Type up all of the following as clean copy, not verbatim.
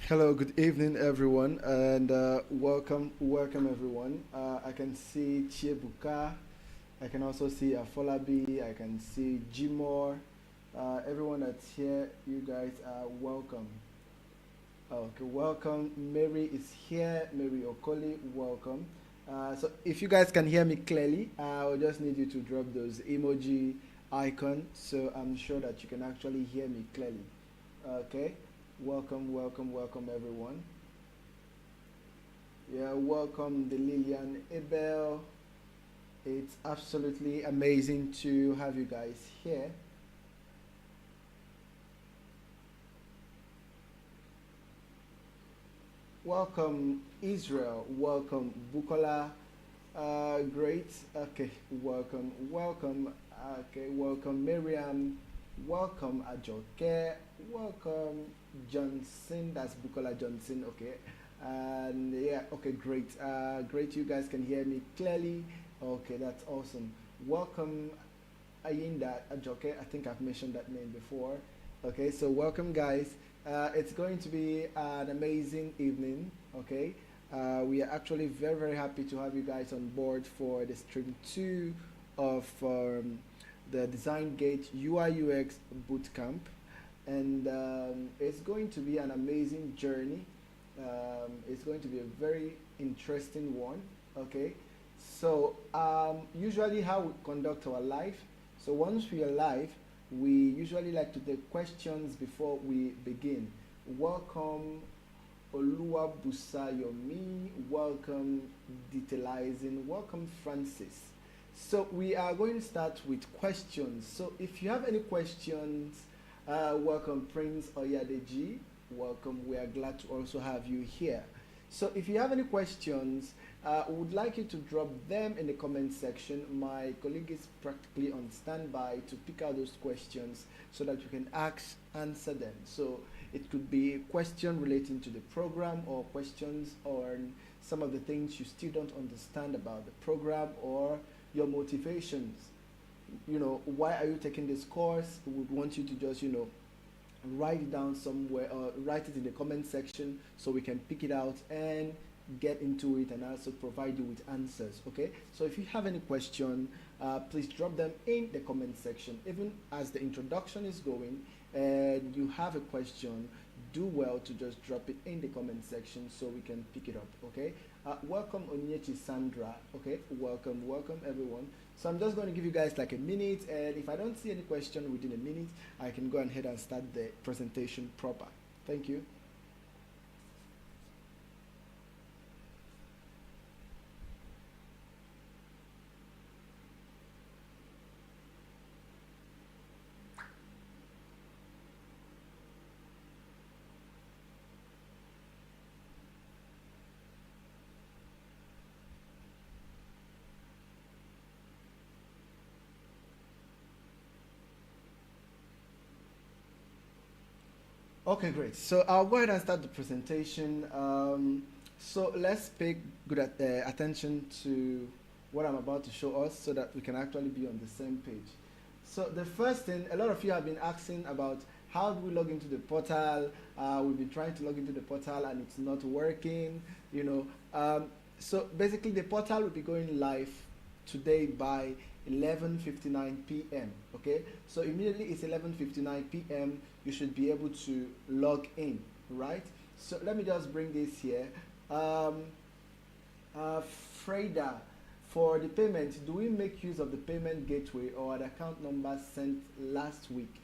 Hello, good evening, everyone, and welcome, everyone. I can see Chiebuka, I can also see Afolabi, I can see Jimor. Everyone that's here, you guys are welcome. Okay, welcome. Mary is here. Mary Okoli, welcome. So if you guys can hear me clearly, I'll just need you to drop those emoji icon, so I'm sure that you can actually hear me clearly. Okay. Welcome, everyone. Yeah, welcome, the Lillian Abel. It's absolutely amazing to have you guys here. Welcome, Israel. Welcome, Bukola. Great. Okay, welcome. Okay, welcome, Miriam. Welcome, Ajoke. Welcome, Johnson. That's Bukola Johnson. Okay. And yeah, okay, great. Great. You guys can hear me clearly. Okay, that's awesome. Welcome, Ayinda Ajoke. I think I've mentioned that name before. Okay, so welcome, guys. It's going to be an amazing evening. Okay, we are actually very happy to have you guys on board for the stream two of the Designgate UIUX Bootcamp, and it's going to be an amazing journey. It's going to be a very interesting one. Okay, so usually how we conduct our life. So once we are live, we usually like to take questions before we begin. Welcome, Olua Busayomi. Welcome, Detailing. Welcome, Francis. So we are going to start with questions. So if you have any questions, welcome, Prince Oyadeji. Welcome. We are glad to also have you here. So if you have any questions, I would like you to drop them in the comment section. My colleague is practically on standby to pick out those questions so that you can answer them. So it could be a question relating to the program, or questions on some of the things you still don't understand about the program, or your motivations. Why are you taking this course? We would want you to just, write it down somewhere, or write it in the comment section so we can pick it out and get into it and also provide you with answers. Okay, so if you have any question, please drop them in the comment section. Even as the introduction is going and you have a question, do well to just drop it in the comment section so we can pick it up. Okay, welcome, Onyechi Sandra. Okay, welcome everyone. So I'm just going to give you guys like a minute, and if I don't see any question within a minute, I can go ahead and start the presentation proper. Thank you. Okay, great. So I'll go ahead and start the presentation. So let's pay good attention to what I'm about to show us so that we can actually be on the same page. So the first thing, a lot of you have been asking about how do we log into the portal. We've been trying to log into the portal and it's not working. So basically the portal will be going live today by 11:59 p.m. Okay, so immediately it's 11:59 p.m. you should be able to log in, right? So let me just bring this here. Um, Freda, for the payment, do we make use of the payment gateway or the account number sent last week?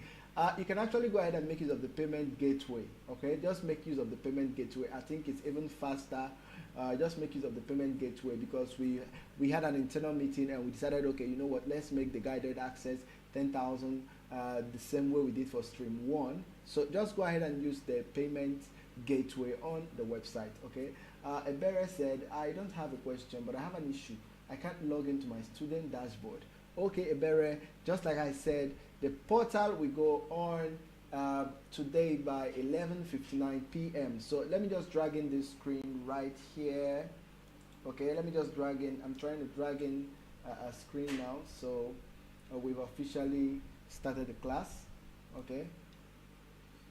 You can actually go ahead and make use of the payment gateway. Okay, just make use of the payment gateway. I think it's even faster. Just make use of the payment gateway, because we had an internal meeting and we decided, okay, you know what, let's make the guided access 10,000 the same way we did for stream one. So just go ahead and use the payment gateway on the website. Okay, Ebere said, I don't have a question, but I have an issue. I can't log into my student dashboard. Okay, Ebere, just like I said, the portal will go on today by 11:59 p.m. So let me just drag in this screen right here. Okay, let me just drag in. I'm trying to drag in a screen now. So we've officially started the class. Okay,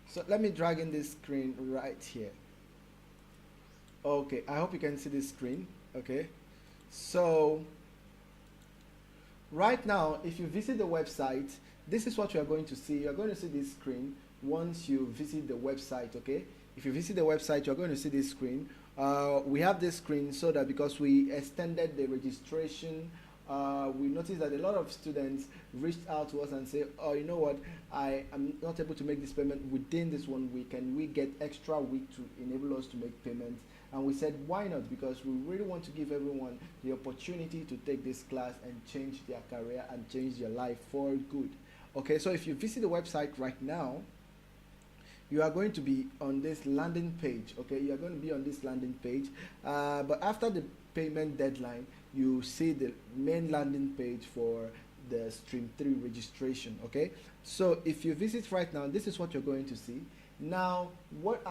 so let me drag in this screen right here. Okay, I hope you can see this screen. Okay, so right now, if you visit the website, this is what you are going to see. You're going to see this screen once you visit the website, okay? If you visit the website, you're going to see this screen. We have this screen so that because we extended the registration, we noticed that a lot of students reached out to us and say, oh, you know what, I am not able to make this payment within this 1 week. Can we get extra week to enable us to make payments? And we said, why not? Because we really want to give everyone the opportunity to take this class and change their career and change their life for good. Okay, so if you visit the website right now, you are going to be on this landing page. Okay, you are going to be on this landing page. But after the payment deadline, you see the main landing page for the Stream 3 registration. Okay, so if you visit right now, this is what you're going to see. Now, what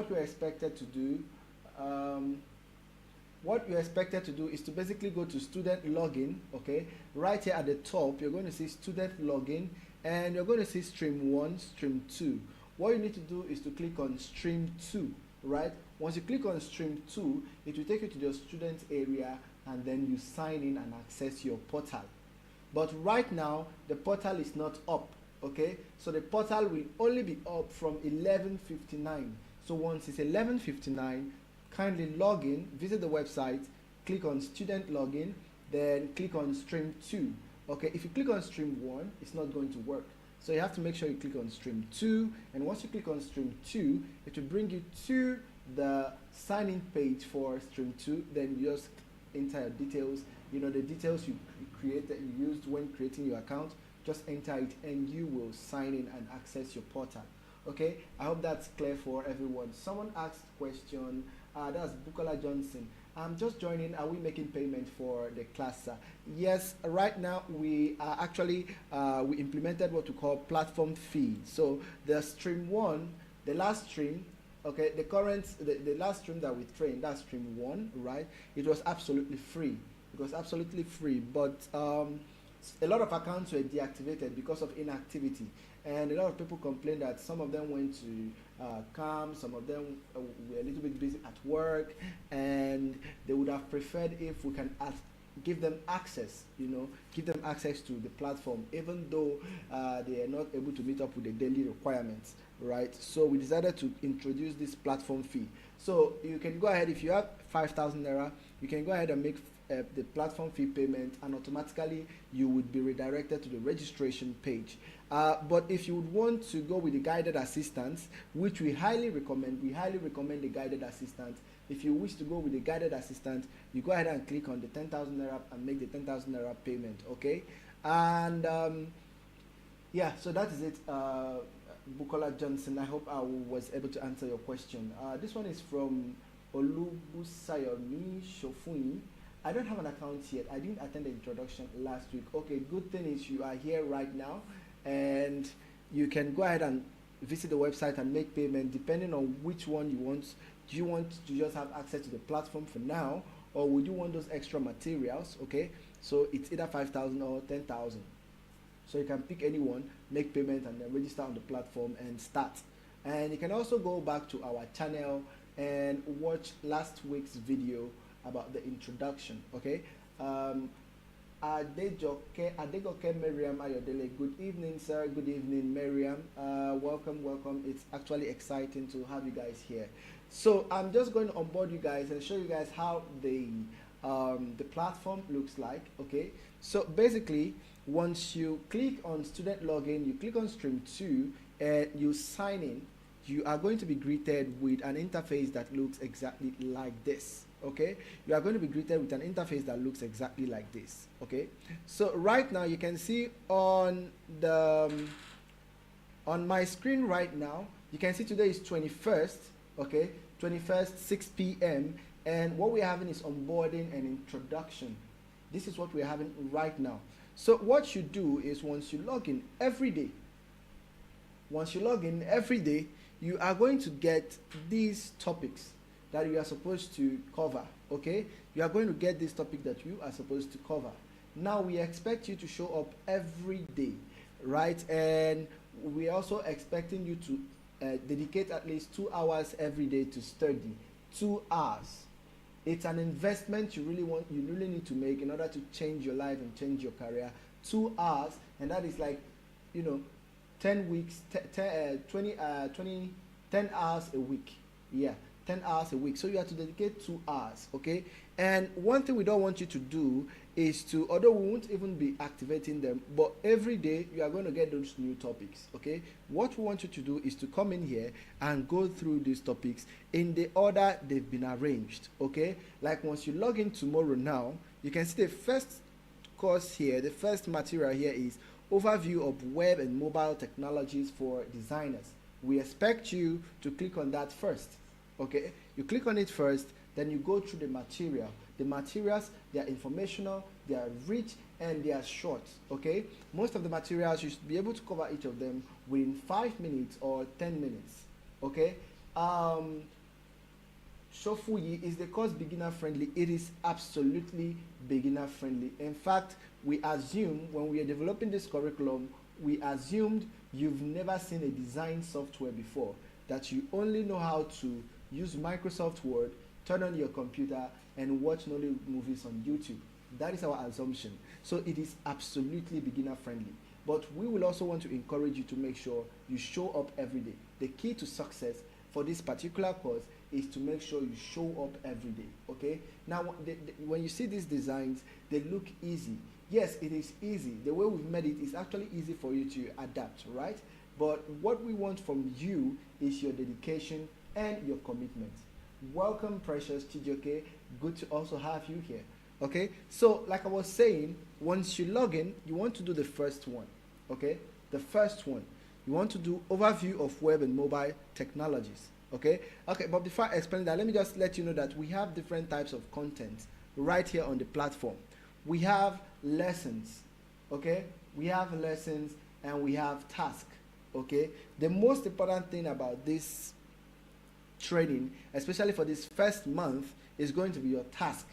you're expected to do, is to basically go to student login. Okay, right here at the top, you're going to see student login, and you're going to see Stream 1, Stream 2. What you need to do is to click on Stream 2, right? Once you click on Stream 2, it will take you to your student area, and then you sign in and access your portal. But right now, the portal is not up, okay? So the portal will only be up from 11:59. So once it's 11:59, kindly log in, visit the website, click on student login, then click on Stream 2. Okay, if you click on Stream 1, it's not going to work. So you have to make sure you click on Stream 2, and once you click on Stream 2, it will bring you to the sign-in page for Stream 2. Then you just enter your details, the details you used when creating your account. Just enter it and you will sign in and access your portal. Okay, I hope that's clear for everyone. Someone asked question, that's Bukola Johnson. I'm just joining. Are we making payment for the class, sir? Yes, right now we are actually, we implemented what we call platform fee. So the Stream 1, the last stream, okay, the last stream that we trained, that's Stream 1, right? It was absolutely free. It was absolutely free, but a lot of accounts were deactivated because of inactivity. And a lot of people complained that some of them went to camp, some of them were a little bit busy at work, and they would have preferred if we can give them access, give them access to the platform, even though they are not able to meet up with the daily requirements, right? So we decided to introduce this platform fee. So you can go ahead, if you have 5,000 Naira, you can go ahead and make the platform fee payment, and automatically you would be redirected to the registration page. But if you would want to go with the guided assistance, which we highly recommend the guided assistance. If you wish to go with the guided assistant, you go ahead and click on the 10,000 Naira and make the 10,000 Naira payment, okay? And yeah, so that is it, Bukola Johnson. I hope I was able to answer your question. This one is from Olubusayomi Shofuni. I don't have an account yet. I didn't attend the introduction last week. Okay, good thing is you are here right now, and you can go ahead and visit the website and make payment depending on which one you want. Do you want to just have access to the platform for now, or would you want those extra materials? Okay, so it's either 5,000 or 10,000. So you can pick any one, make payment, and then register on the platform and start. And you can also go back to our channel and watch last week's video about the introduction. Okay, Adegoke Miriam Ayodele. Good evening, sir. Good evening, Miriam. Welcome. It's actually exciting to have you guys here. So I'm just going to onboard you guys and show you guys how the platform looks like. Okay, so basically, once you click on student login, you click on Stream 2 and you sign in, you are going to be greeted with an interface that looks exactly like this. Okay, you are going to be greeted with an interface that looks exactly like this. Okay, so right now you can see on my screen right now, you can see today is 21st. Okay, 21st, 6 p.m. and what we're having is onboarding and introduction. This is what we're having right now. So what you do is once you log in every day, you are going to get these topics that you are supposed to cover. Okay, you are going to get this topic that you are supposed to cover. Now we expect you to show up every day, right? And we're also expecting you to dedicate at least 2 hours every day to study, 2 hours. It's an investment you really need to make in order to change your life and change your career. 2 hours, and that is like, 10 weeks, 10 hours a week. Yeah, 10 hours a week. So you have to dedicate 2 hours, okay? And one thing we don't want you to do is to, although we won't even be activating them, but every day you are going to get those new topics, okay? What we want you to do is to come in here and go through these topics in the order they've been arranged, okay? Like once you log in tomorrow now, you can see the first course here, the first material here is Overview of Web and Mobile Technologies for Designers. We expect you to click on that first, okay? You click on it first, then you go through the material. The materials, they are informational, they are rich, and they are short, okay? Most of the materials, you should be able to cover each of them within 5 minutes or 10 minutes, okay? Shofuyi, is the course beginner friendly? It is absolutely beginner friendly. In fact, we assume when we are developing this curriculum, we assumed you've never seen a design software before, that you only know how to use Microsoft Word, turn on your computer, and watch Nollywood movies on YouTube. That is our assumption. So it is absolutely beginner friendly. But we will also want to encourage you to make sure you show up every day. The key to success for this particular course is to make sure you show up every day, okay? Now, when you see these designs, they look easy. Yes, it is easy. The way we've made it is actually easy for you to adapt, right? But what we want from you is your dedication and your commitment. Welcome, Precious Chijoke. Good to also have you here, okay? So, like I was saying, once you log in, you want to do the first one, okay? The first one. You want to do Overview of Web and Mobile Technologies, okay? Okay, but before I explain that, let me just let you know that we have different types of content right here on the platform. We have lessons, okay? We have lessons and we have tasks, okay? The most important thing about this training, especially for this first month, is going to be your task,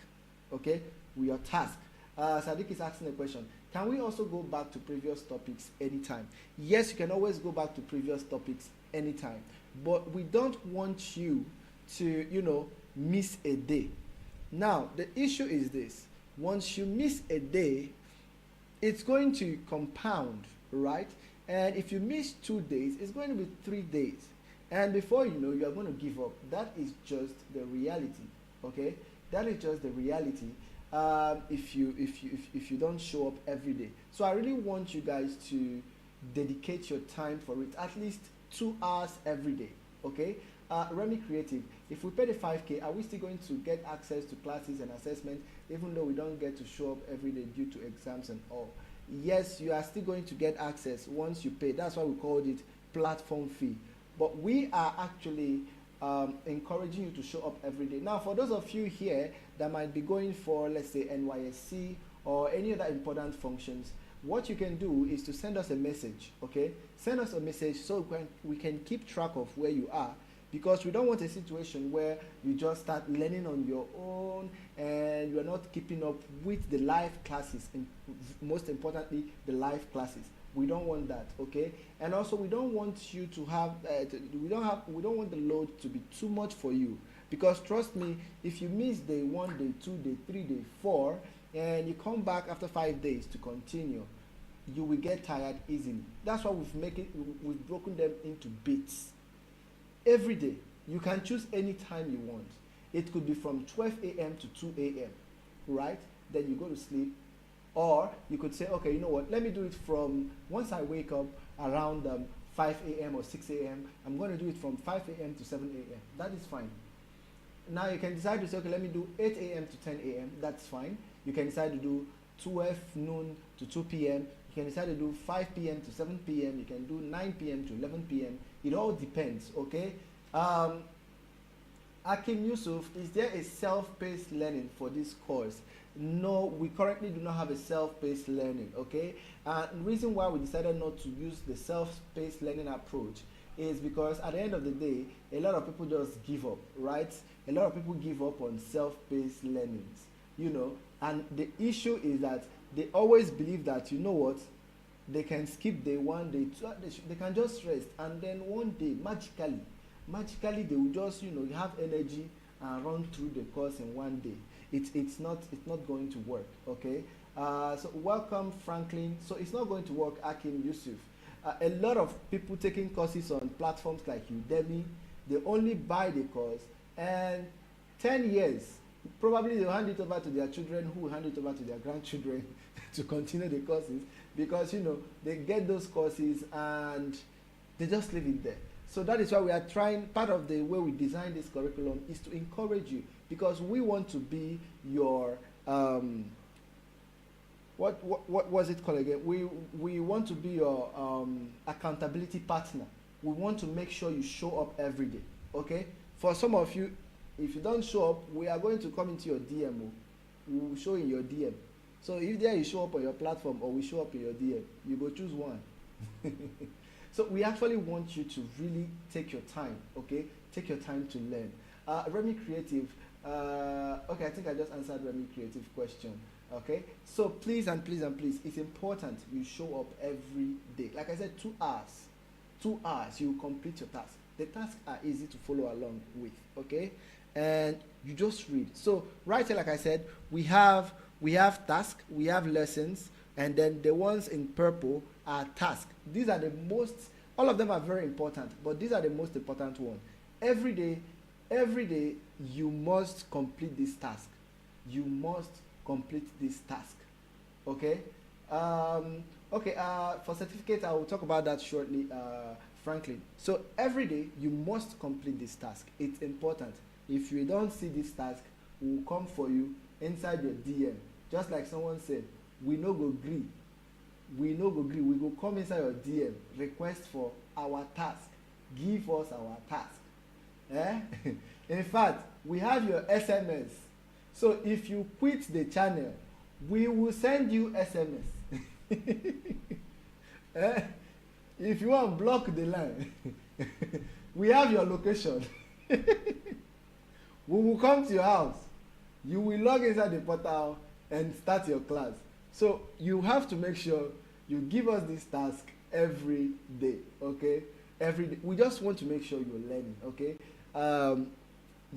okay? Your task. Sadiq is asking a question. Can we also go back to previous topics anytime? Yes, you can always go back to previous topics anytime, but we don't want you to, miss a day. Now, the issue is this. Once you miss a day, it's going to compound, right? And if you miss 2 days, it's going to be 3 days. And before you know, you are going to give up. That is just the reality, okay? That is just the reality. If you don't show up every day. So I really want you guys to dedicate your time for it, at least 2 hours every day, okay? Remy Creative, if we pay the 5K, are we still going to get access to classes and assessment, even though we don't get to show up every day due to exams and all? Yes, you are still going to get access once you pay. That's why we called it platform fee. But we are actually encouraging you to show up every day. Now, for those of you here that might be going for, let's say, NYSC or any other important functions, what you can do is to send us a message, okay? Send us a message so we can keep track of where you are, because we don't want a situation where you just start learning on your own and you're not keeping up with the live classes, and most importantly, the live classes. We don't want that, okay? And also, we don't want you to have, we don't want the load to be too much for you, because trust me, if you miss day 1, day 2, day 3, day 4, and you come back after 5 days to continue, you will get tired easily. That's why we've broken them into bits. Every day, you can choose any time you want. It could be from 12 a.m. to 2 a.m., right? Then you go to sleep. Or you could say, okay, you know what, let me do it from, once I wake up around 5 a.m. or 6 a.m., I'm going to do it from 5 a.m. to 7 a.m. That is fine. Now you can decide to say, okay, let me do 8 a.m. to 10 a.m. That's fine. You can decide to do 12 noon to 2 p.m. You can decide to do 5 p.m. to 7 p.m. You can do 9 p.m. to 11 p.m. It all depends, okay? Akim Yusuf, is there a self-paced learning for this course? No, we currently do not have a self-paced learning, okay? The reason why we decided not to use the self-paced learning approach is because at the end of the day, a lot of people just give up, right? A lot of people give up on self-paced learnings, and the issue is that they always believe that, you know what, they can skip day 1, day 2, they can just rest, and then one day, magically, they will just, have energy and run through the course in one day. It's not going to work. Okay. So welcome Franklin. So it's not going to work, Akim Yusuf. A lot of people taking courses on platforms like Udemy, they only buy the course, and 10 years probably they'll hand it over to their children, who will hand it over to their grandchildren to continue the courses, because they get those courses and they just leave it there. So that is why we are trying, part of the way we design this curriculum is to encourage you, because we want to be your what was it called again? We want to be your accountability partner. We want to make sure you show up every day. Okay? For some of you, if you don't show up, we are going to come into your DM. We will show in your DM. So if there you show up on your platform, or we show up in your DM, you go choose one. So we actually want you to really take your time. Okay? Take your time to learn. Remy Creative. Okay, I think I just answered Remy Creative question. Okay, so please and please and please, it's important you show up every day. Like I said, 2 hours. 2 hours, you complete your task. The tasks are easy to follow along with. Okay, and you just read. So right here, like I said, we have tasks, we have lessons, and then the ones in purple are tasks. These are the most. All of them are very important, but these are the most important ones. Every day, you must complete this task. You must complete this task. Okay. For certificate, I will talk about that shortly, Franklin. So every day you must complete this task. It's important. If you don't see this task, we will come for you inside your DM. Just like someone said, we no go gree. We no go gree. We go come inside your DM, request for our task. Give us our task. In fact, we have your SMS. So if you quit the channel, we will send you SMS. If you want to block the line, we have your location. We will come to your house. You will log inside the portal and start your class. So you have to make sure you give us this task every day. Okay? Every day. We just want to make sure you're learning. Okay?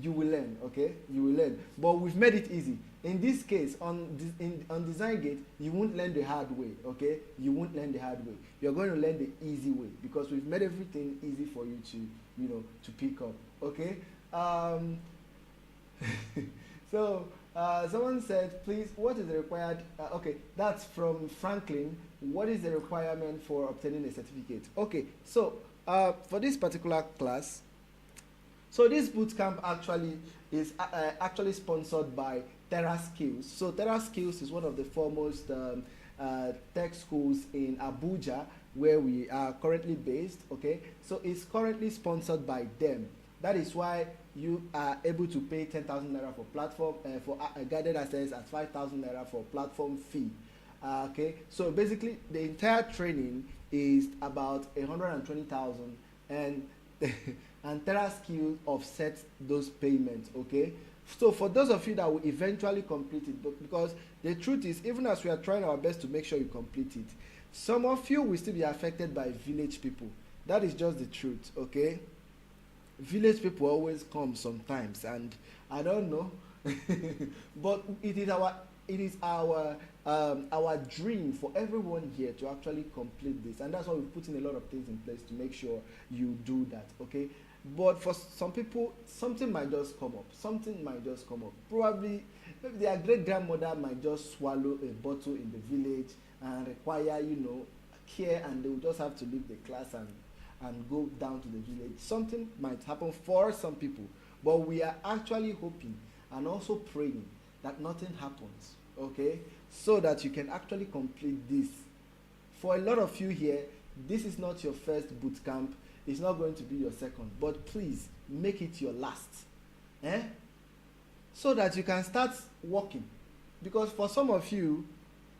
You will learn, okay? You will learn. But we've made it easy. In this case, on Designgate, you won't learn the hard way, okay? You won't learn the hard way. You're going to learn the easy way, because we've made everything easy for you to, to pick up, okay? So, someone said, please, what is the required, okay, that's from Franklin. What is the requirement for obtaining a certificate? Okay, so, for this particular class, so this bootcamp actually is actually sponsored by TerraSkills. So TerraSkills is one of the foremost tech schools in Abuja, where we are currently based. Okay, so it's currently sponsored by them. That is why you are able to pay 10,000 naira for platform for guided access, and 5,000 naira for platform fee. Okay, so basically the entire training is about 120,000, and and TerraSkills offsets those payments. Okay, so for those of you that will eventually complete it, because the truth is, even as we are trying our best to make sure you complete it, some of you will still be affected by village people. That is just the truth. Okay, village people always come sometimes, and I don't know but it is our dream for everyone here to actually complete this, and that's why we're putting a lot of things in place to make sure you do that. Okay, but for some people, something might just come up. Probably maybe their great grandmother might just swallow a bottle in the village and require care, and they will just have to leave the class and go down to the village. Something might happen for some people, but we are actually hoping and also praying that nothing happens, okay, so that you can actually complete this. For a lot of you here, this is not your first boot camp. It's not going to be your second, but please make it your last, so that you can start working. Because for some of you,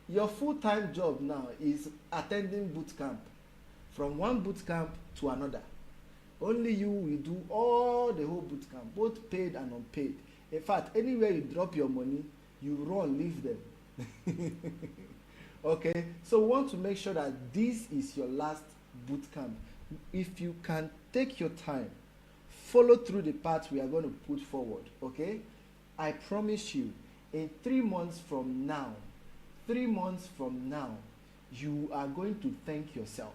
your full-time job now is attending boot camp, from one boot camp to another. Only you will do all the whole boot camp, both paid and unpaid. In fact, anywhere you drop your money, you run, leave them. Okay, so we want to make sure that this is your last boot camp. If you can take your time, follow through the path we are going to put forward, okay? I promise you, in 3 months from now, 3 months from now, you are going to thank yourself.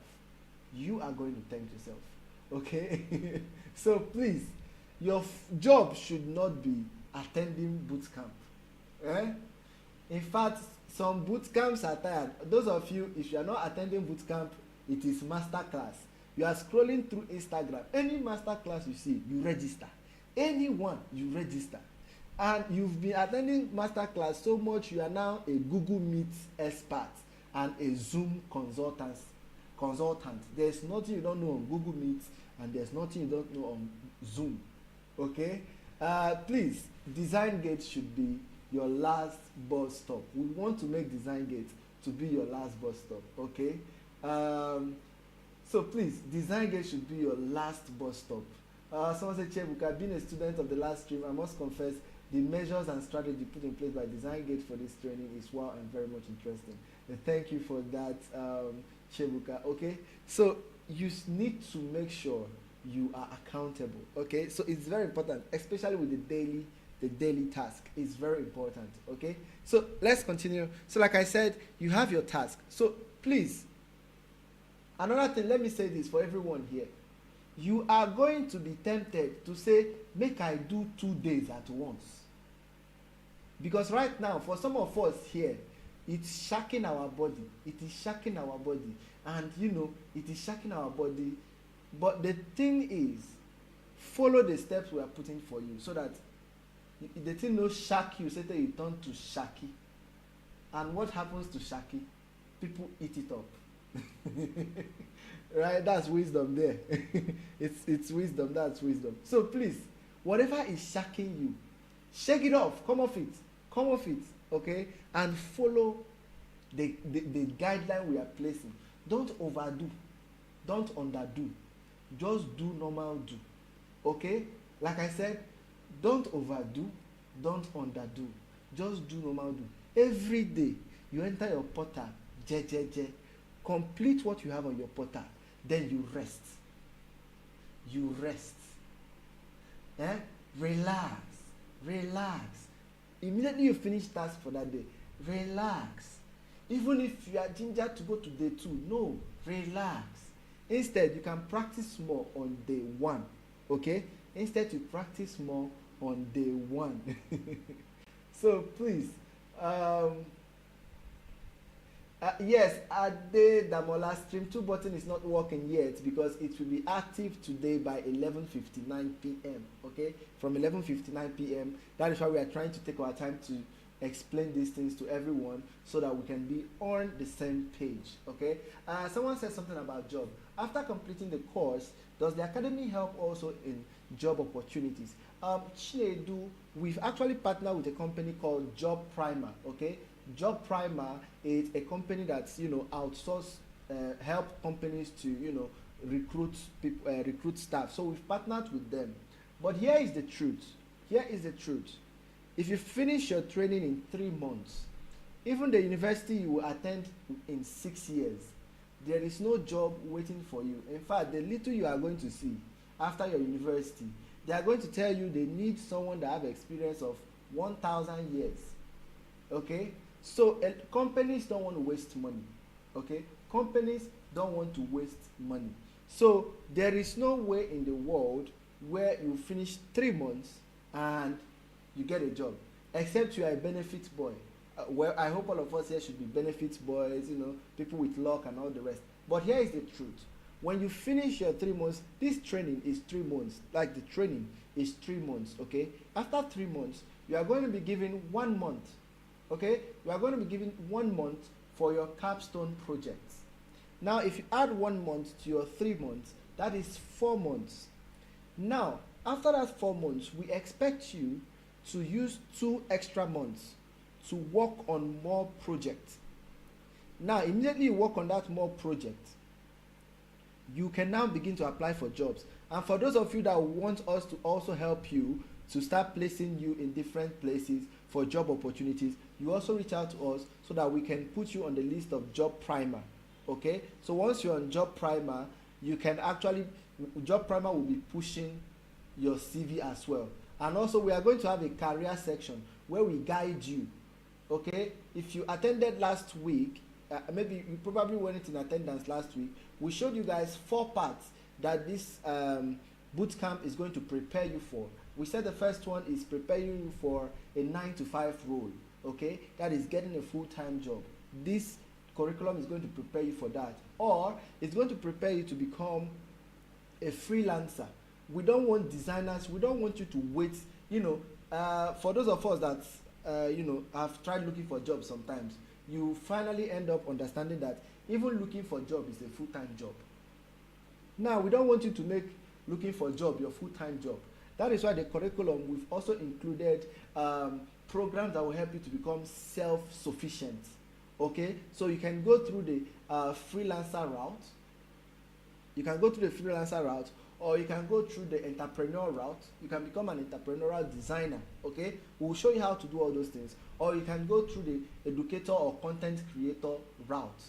You are going to thank yourself, okay? So please, your job should not be attending boot camp. In fact, some boot camps are tired. Those of you, if you are not attending boot camp, it is master class. You are scrolling through Instagram. Any master class you see, you register. Anyone, you register. And you've been attending master class so much, you are now a Google Meet expert and a Zoom consultant. There's nothing you don't know on Google Meet, and there's nothing you don't know on Zoom. Okay? Please, Designgate should be your last bus stop. We want to make Designgate to be your last bus stop. Okay? So please, Designgate should be your last bus stop. Someone said, Chebuka, being a student of the last stream, I must confess the measures and strategy put in place by Designgate for this training is wow and very much interesting. And thank you for that, Chebuka. Okay, so you need to make sure you are accountable. Okay, so it's very important, especially with the daily task. It's very important. Okay, so let's continue. So like I said, you have your task. So please, another thing, let me say this for everyone here. You are going to be tempted to say, make I do 2 days at once. Because right now, for some of us here, it's shacking our body. It is shacking our body. And you know, it is shacking our body. But the thing is, follow the steps we are putting for you so that the thing no shack you, say that you turn to shaky. And what happens to shaky? People eat it up. Right? That's wisdom there. it's wisdom. That's wisdom. So please, whatever is shacking you, shake it off. Come off it. Come off it. Okay? And follow the guideline we are placing. Don't overdo. Don't underdo. Just do normal do. Okay? Like I said, don't overdo. Don't underdo. Just do normal do. Every day, you enter your portal. Complete what you have on your portal. Then you rest. You rest. Relax. Relax. Immediately you finish task for that day, relax. Even if you are ginger to go to day 2, no, relax. Instead, you can practice more on day 1. Okay? Instead, you practice more on day 1. So please, yes, Ade Damola stream 2 button is not working yet because it will be active today by 11:59 p.m. Okay, from 11:59 p.m. That is why we are trying to take our time to explain these things to everyone so that we can be on the same page. Okay. Someone said something about job. After completing the course, does the academy help also in job opportunities? Chinedu, we've actually partnered with a company called Job Primer. Okay. Job Primer is a company that's outsource, help companies to recruit people, recruit staff. So we've partnered with them. But here is the truth. Here is the truth. If you finish your training in 3 months, even the university you will attend in 6 years, there is no job waiting for you. In fact, the little you are going to see after your university, they are going to tell you they need someone that have experience of 1,000 years. Okay? So companies don't want to waste money. Okay? Companies don't want to waste money. So there is no way in the world where you finish 3 months and you get a job, except you are a benefits boy. Well, I hope all of us here should be benefits boys, people with luck and all the rest. But here is the truth. When you finish your 3 months, this training is 3 months. Like the training is 3 months, okay? After 3 months, you are going to be given 1 month, okay? You are going to be given 1 month for your capstone projects. Now, if you add 1 month to your 3 months, that is 4 months. Now, after that 4 months, we expect you to use 2 extra months to work on more projects. Now, immediately you work on that more project, you can now begin to apply for jobs. And for those of you that want us to also help you to start placing you in different places for job opportunities, you also reach out to us so that we can put you on the list of Job Primer. Okay? So once you're on Job Primer, you can actually, Job Primer will be pushing your CV as well. And also we are going to have a career section where we guide you. Okay, if you attended last week, maybe you probably weren't in attendance last week, we showed you guys 4 parts that this boot camp is going to prepare you for. We said the first one is preparing you for a 9-to-5 role. Okay, that is getting a full-time job. This curriculum is going to prepare you for that, or it's going to prepare you to become a freelancer. We don't want designers, we don't want you to wait, for those of us that have tried looking for jobs sometimes, you finally end up understanding that even looking for a job is a full-time job. Now, we don't want you to make looking for a job your full-time job. That is why the curriculum, we've also included programs that will help you to become self-sufficient. Okay, so you can go through the freelancer route. You can go through the freelancer route, or you can go through the entrepreneur route. You can become an entrepreneurial designer. Okay, we'll show you how to do all those things. Or you can go through the educator or content creator route.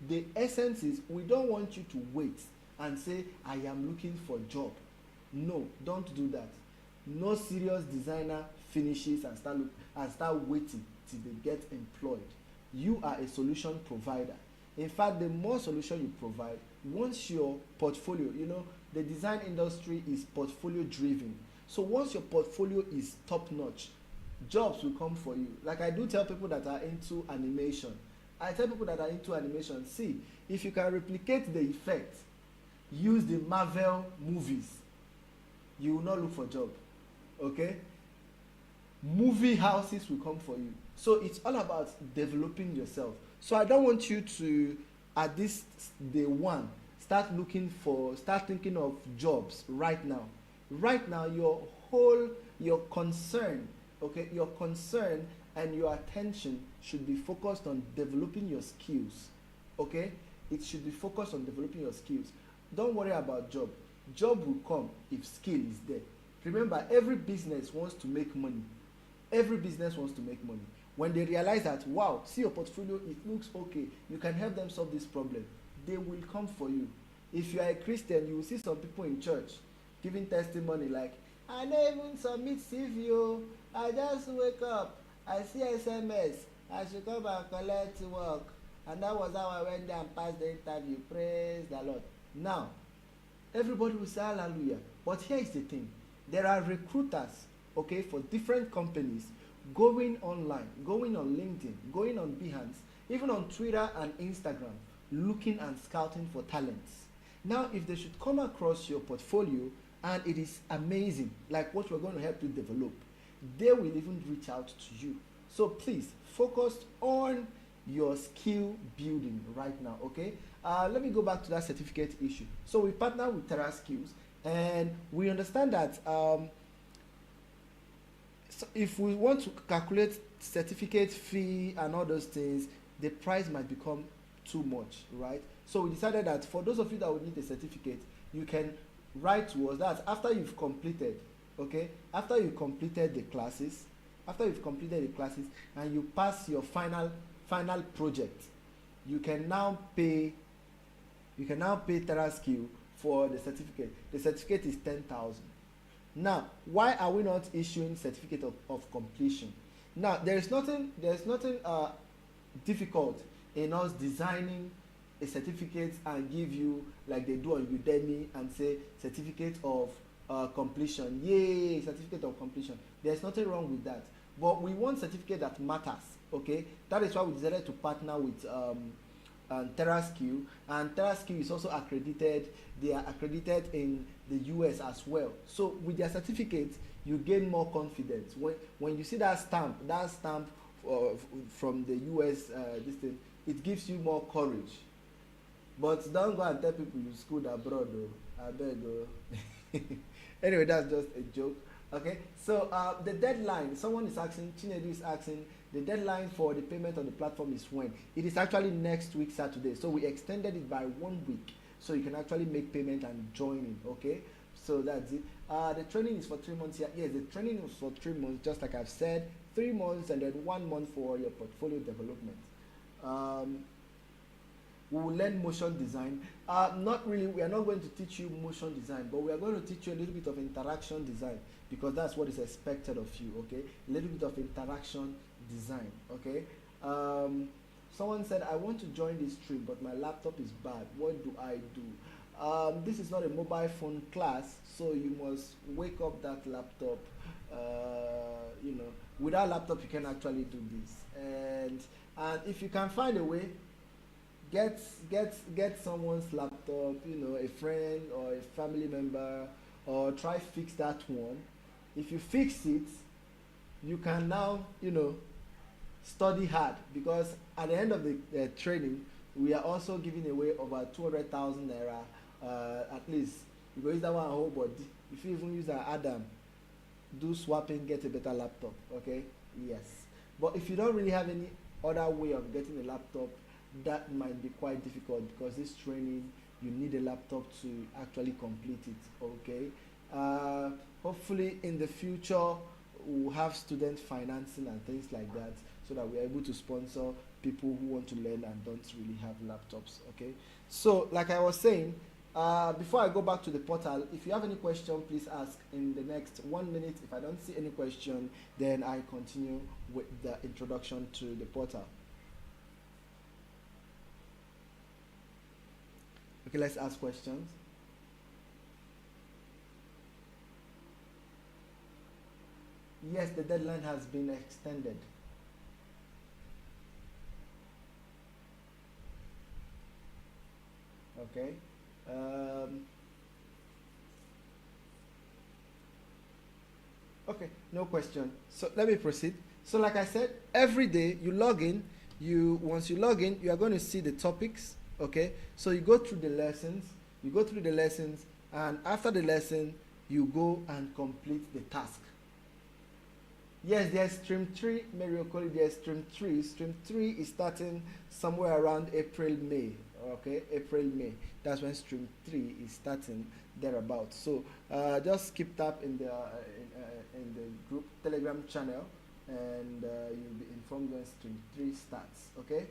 The essence is, we don't want you to wait and say, I am looking for a job. No, don't do that. No serious designer finishes and start waiting till they get employed. You are a solution provider. In fact, the more solution you provide, once your portfolio, the design industry is portfolio driven. So once your portfolio is top notch, jobs will come for you. Like I do tell people that are into animation. See, if you can replicate the effect, use the Marvel movies, you will not look for a job. Okay? Movie houses will come for you. So it's all about developing yourself. So I don't want you to, at this day one, start thinking of jobs right now. Right now, your concern and your attention should be focused on developing your skills. Okay? It should be focused on developing your skills. Don't worry about job. Job will come if skill is there. Remember, every business wants to make money. When they realize that, wow, see your portfolio, it looks okay, you can help them solve this problem, they will come for you. If you are a Christian, you will see some people in church giving testimony like, I don't even submit CV, I just wake up, I see SMS, I should come and collect work, and that was how I went there and passed the interview. Praise the Lord. Now, everybody will say hallelujah. But here is the thing. There are recruiters, okay, for different companies going online, going on LinkedIn, going on Behance, even on Twitter and Instagram, looking and scouting for talents. Now, if they should come across your portfolio and it is amazing, like what we're going to help you develop, they will even reach out to you. So please focus on your skill building right now. Okay, let me go back to that certificate issue. So we partner with Terra Skills, and we understand that so if we want to calculate certificate fee and all those things, the price might become too much, right? So we decided that for those of you that would need a certificate, you can write to us. That's after you've completed, okay? After you've completed the classes, and you pass your final project, you can now pay TerraSkill for the certificate. The certificate is 10,000. Now, why are we not issuing certificate of completion? Now, there's nothing difficult in us designing a certificate and give you, like they do on Udemy, and say certificate of completion. Yay, certificate of completion. There's nothing wrong with that. But we want certificate that matters. Okay, that is why we decided to partner with TerraSkill, and TerraSkill is also accredited. They are accredited in the US as well. So with their certificate, you gain more confidence. When you see that stamp from the US, this thing, it gives you more courage. But don't go and tell people you schooled abroad, though. I beg you. Anyway, that's just a joke. Okay, so the deadline, someone is asking, Chinedu is asking, the deadline for the payment on the platform is when? It is actually next week, Saturday. So we extended it by 1 week. So you can actually make payment and join in, okay? So that's it. The training is for 3 months here. Yes, the training is for 3 months, just like I've said. 3 months and then 1 month for your portfolio development. we will learn motion design. Not really, we are not going to teach you motion design, but we are going to teach you a little bit of interaction design, because that's what is expected of you, okay? A little bit of interaction design, okay? Someone said, I want to join this stream, but my laptop is bad. What do I do? This is not a mobile phone class, so you must wake up that laptop. You know, without laptop, you can actually do this. And if you can find a way, get someone's laptop, you know, a friend or a family member, or try fix that one. If you fix it, you can now, you know, study hard, because at the end of the training, we are also giving away over 200,000 naira, at least. You go use that one whole body. If you even use an Adam, do swapping, get a better laptop, okay? Yes. But if you don't really have any other way of getting a laptop, that might be quite difficult, because this training, you need a laptop to actually complete it, okay? Hopefully in the future, we'll have student financing and things like that, so that we're able to sponsor people who want to learn and don't really have laptops, okay? So, like I was saying, before I go back to the portal, if you have any question, please ask in the next 1 minute. If I don't see any question, then I continue with the introduction to the portal. Okay, let's ask questions. Yes, the deadline has been extended. Okay. Okay, no question. So let me proceed. So like I said, every day you log in, once you log in, you are going to see the topics, okay? So you go through the lessons, and after the lesson, you go and complete the task. Yes, there's stream 3, Mary Okoli, there's stream 3. Stream 3 is starting somewhere around April, May. Okay, April, May. That's when stream 3 is starting, thereabouts. So just keep tab in the group Telegram channel, and you'll be informed when stream 3 starts. Okay.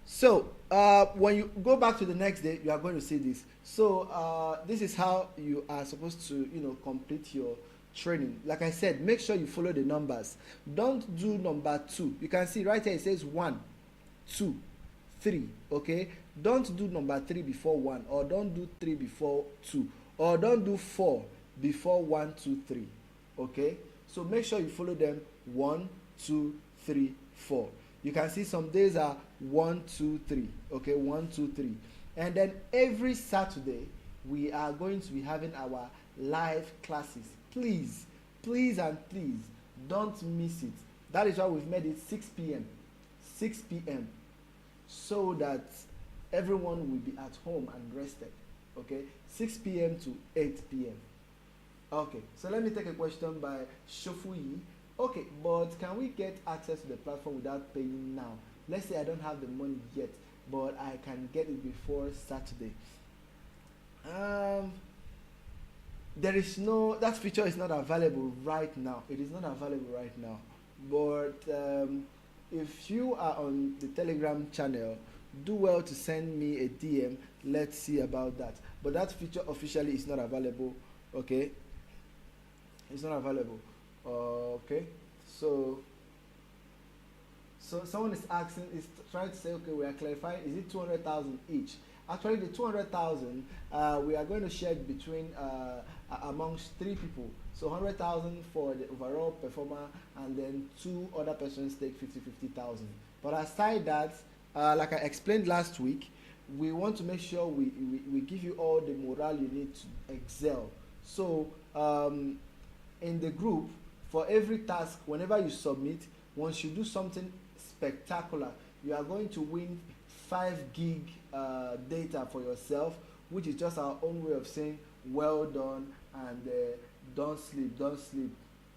So when you go back to the next day, you are going to see this. So this is how you are supposed to, you know, complete your training. Like I said, make sure you follow the numbers. Don't do number 2. You can see right here it says 1, 2, 3. Okay, don't do number 3 before 1, or don't do 3 before 2, or don't do 4 before 1, 2, 3. Okay, so make sure you follow them 1, 2, 3, 4. You can see some days are 1, 2, 3. Okay, 1, 2, 3. And then every Saturday we are going to be having our live classes. Please, please and please don't miss it. That is why we've made it 6 p.m. 6 p.m. so that everyone will be at home and rested. Okay, 6 p.m. to 8 p.m. Okay, so let me take a question by Shofuyi. Okay, but can we get access to the platform without paying now? Let's say I don't have the money yet, but I can get it before Saturday. There is no, that feature is not available right now. It is not available right now. But if you are on the Telegram channel, do well to send me a DM. Let's see about that. But that feature officially is not available. Okay, it's not available. Okay, so someone is asking, is trying to say, okay, we are clarifying, is it 200,000 each? Actually, the 200,000 we are going to share it between amongst 3 people. So 100,000 for the overall performer, and then 2 other persons take 50,000. But aside that, like I explained last week, we want to make sure we give you all the morale you need to excel. So in the group, for every task, whenever you submit, once you do something spectacular, you are going to win 5 gig data for yourself, which is just our own way of saying well done, and don't sleep, don't sleep,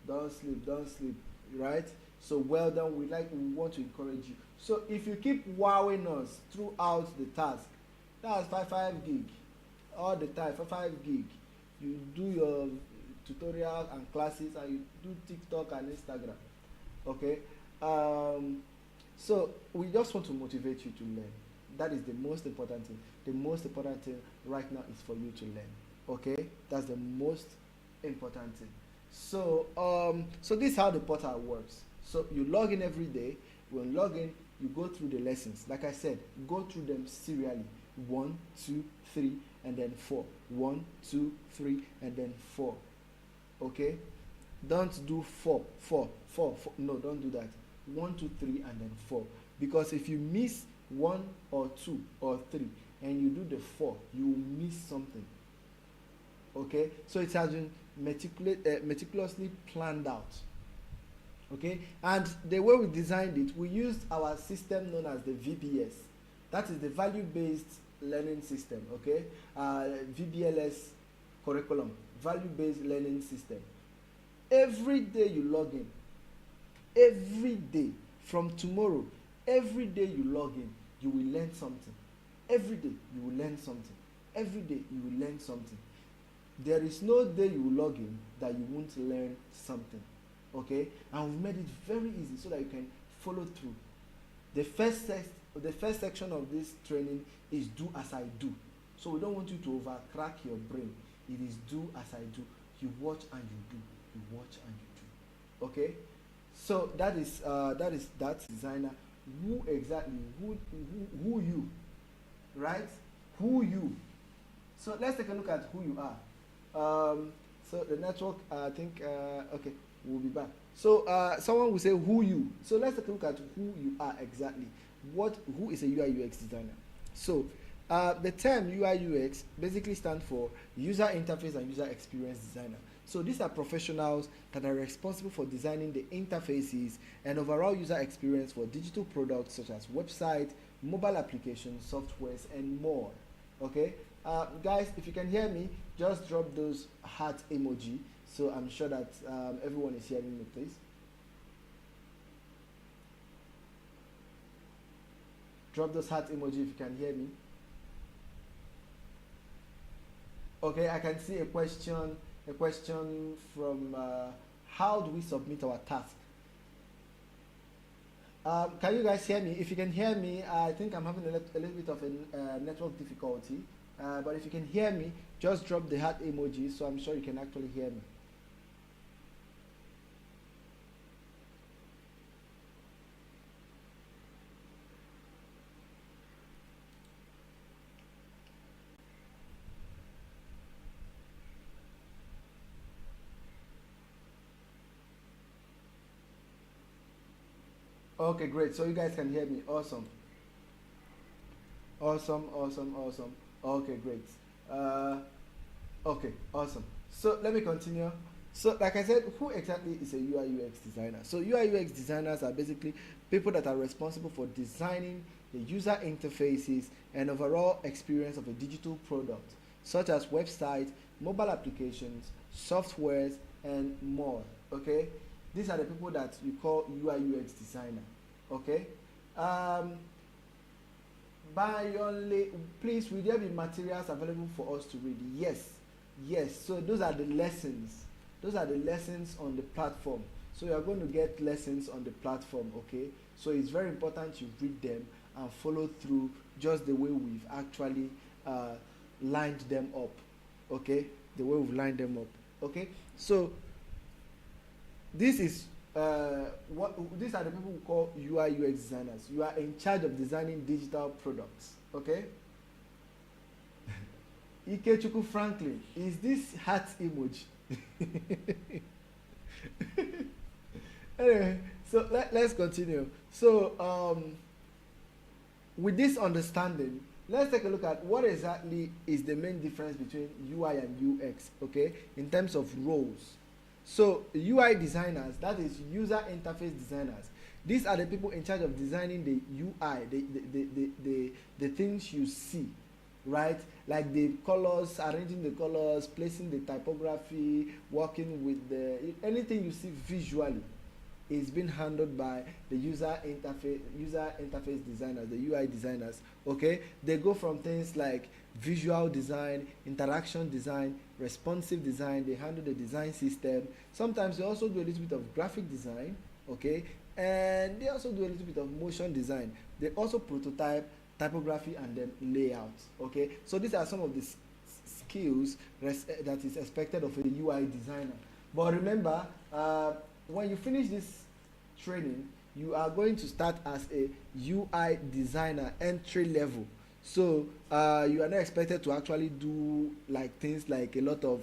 don't sleep, don't sleep, right? So well done. We want to encourage you. So if you keep wowing us throughout the task, that's 5 gig all the time. 5 gig. You do your tutorials and classes, and you do TikTok and Instagram. Okay. So we just want to motivate you to learn. That is the most important thing. The most important thing right now is for you to learn. Okay, that's the most important thing. So so this is how the portal works. So you log in every day. When you log in, you go through the lessons. Like I said, go through them serially. 1, 2, 3, and then 4. 1, 2, 3, and then 4. Okay? Don't do 4, 4, 4, 4. No, don't do that. 1, 2, 3, and then 4. Because if you miss 1 or 2 or 3 and you do the 4, you will miss something. Okay? So it has been meticulously planned out. Okay? And the way we designed it, we used our system known as the VBS. That is the value-based learning system. Okay? VBLS curriculum, value-based learning system. Every day you log in, every day from tomorrow, every day you log in, you will learn something. Every day you will learn something. Every day you will learn something. There is no day you will log in that you won't learn something. Okay? And we've made it very easy so that you can follow through. The first section of this training is do as I do. So we don't want you to overcrack your brain. It is do as I do. You watch and you do. You watch and you do. Okay? So that is that designer. Who exactly? Who you? Right? Who you? So let's take a look at who you are. So the network, I think, okay, we'll be back. So someone will say who you. So let's take a look at who you are exactly. Who is a UI UX designer? So the term UI UX basically stands for user interface and user experience designer. So these are professionals that are responsible for designing the interfaces and overall user experience for digital products such as website, mobile applications, softwares, and more. Okay, guys, if you can hear me, just drop those heart emoji. So I'm sure that everyone is hearing me, please. Drop those heart emoji if you can hear me. Okay, I can see a question from how do we submit our task? Can you guys hear me? If you can hear me, I think I'm having a little bit of a network difficulty. But if you can hear me, just drop the heart emoji so I'm sure you can actually hear me. Okay, great. So you guys can hear me. Awesome. Awesome, awesome, awesome. Okay, great. Okay, awesome. So let me continue. So like I said, who exactly is a UI UX designer? So UI UX designers are basically people that are responsible for designing the user interfaces and overall experience of a digital product, such as websites, mobile applications, softwares, and more. Okay? These are the people that you call UI UX designer. Okay? Please, will there be materials available for us to read? Yes. Yes. So those are the lessons. Those are the lessons on the platform. So you are going to get lessons on the platform, okay? So it's very important you read them and follow through just the way we've actually lined them up, okay? The way we've lined them up, okay? So this is these are the people who call UI UX designers. You are in charge of designing digital products, okay? Ikechukwu Franklin, is this heart emoji? Anyway, so let's continue. So with this understanding, let's take a look at what exactly is the main difference between UI and UX, okay, in terms of roles. So UI designers, that is user interface designers. These are the people in charge of designing the UI, the things you see, right? Like the colors, arranging the colors, placing the typography, working with anything you see visually is being handled by the user interface designers, the UI designers. Okay, they go from things like visual design, interaction design, responsive design. They handle the design system. Sometimes they also do a little bit of graphic design, okay, and they also do a little bit of motion design. They also prototype, typography, and then layout. Okay, so these are some of the skills that is expected of a UI designer. But remember, when you finish this training, you are going to start as a UI designer entry level. So you are not expected to actually do like things like a lot of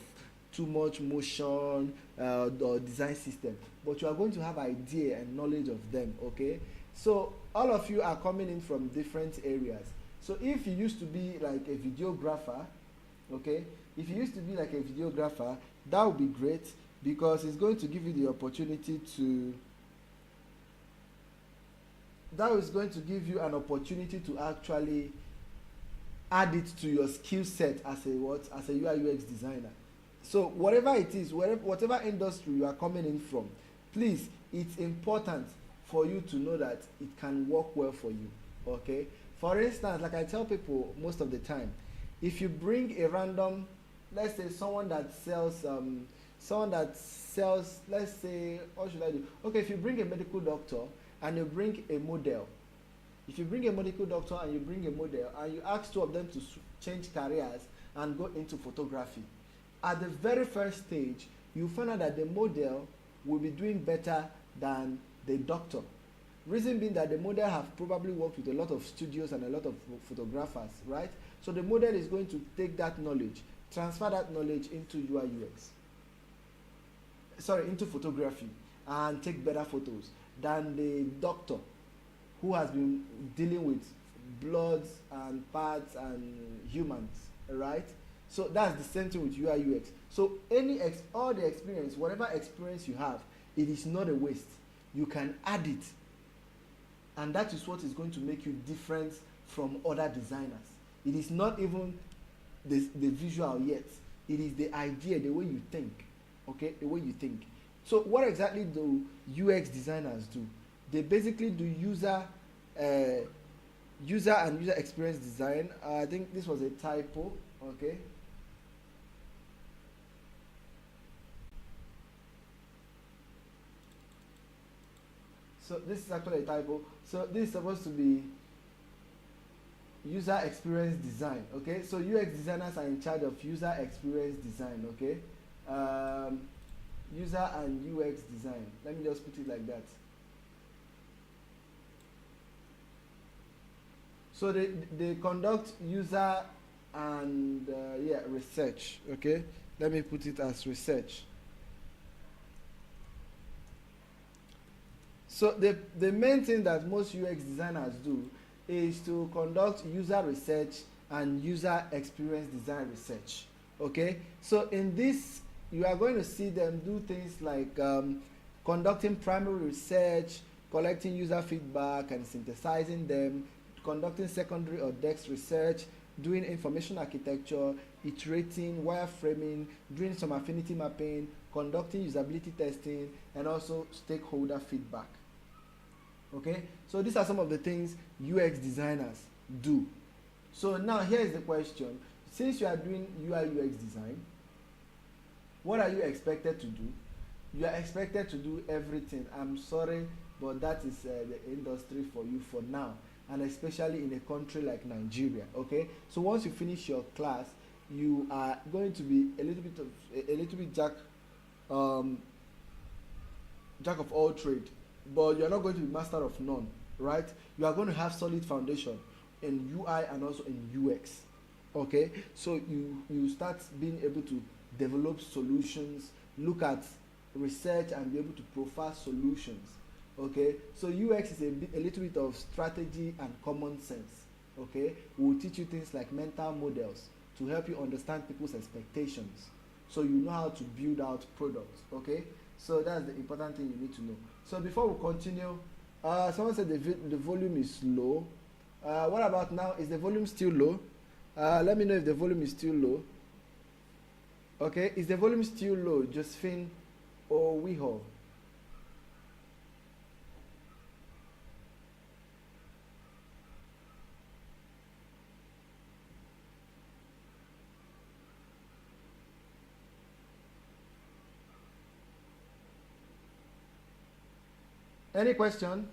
too much motion or design system, but you are going to have idea and knowledge of them. Okay, so all of you are coming in from different areas. So if you used to be like a videographer, okay, if you used to be like a videographer, that would be great, because it's going to give you the opportunity to that is going to give you an opportunity to actually add it to your skill set as a UI UX designer. So whatever it is, whatever industry you are coming in from, please, it's important for you to know that it can work well for you. Okay, for instance, like I tell people most of the time, if you bring a random, let's say someone that sells, let's say, what should I do? Okay, if you bring a medical doctor and you bring a model, if you bring a medical doctor and you bring a model and you ask two of them to change careers and go into photography, at the very first stage, you find out that the model will be doing better than the doctor. Reason being that the model have probably worked with a lot of studios and a lot of photographers, right? So the model is going to take that knowledge, transfer that knowledge into UI UX. Sorry, into photography, and take better photos than the doctor who has been dealing with bloods and parts and humans, right? So that's the same thing with UI UX. So all the experience, whatever experience you have, it is not a waste. You can add it, and that is what is going to make you different from other designers. It is not even the visual yet. It is the idea, the way you think. Okay, the way you think. So what exactly do UX designers do? They basically do user and user experience design. I think this was a typo. Okay. So this is actually a typo. So this is supposed to be user experience design. Okay, so UX designers are in charge of user experience design. Okay, user and UX design. Let me just put it like that. So they conduct user and research. Okay, let me put it as research. So the main thing that most UX designers do is to conduct user research and user experience design research. Okay, so in this you are going to see them do things like conducting primary research, collecting user feedback and synthesizing them, conducting secondary or desk research, doing information architecture, iterating, wireframing, doing some affinity mapping, conducting usability testing, and also stakeholder feedback. Okay, so these are some of the things UX designers do. So now here is the question: since you are doing UI UX design, what are you expected to do? You are expected to do everything. I'm sorry, but that is the industry for you for now, and especially in a country like Nigeria. Okay, so once you finish your class, you are going to be a little bit jack of all trade, but you are not going to be master of none, right? You are going to have solid foundation in UI and also in UX. Okay, so you start being able to develop solutions, look at research, and be able to profile solutions. Okay, so UX is a little bit of strategy and common sense. Okay, we will teach you things like mental models to help you understand people's expectations, so you know how to build out products. Okay, so that's the important thing you need to know. So before we continue, someone said the volume is low. What about now? Is the volume still low? Let me know if the volume is still low. Okay, is the volume still low, Josephine or Weho? Any question?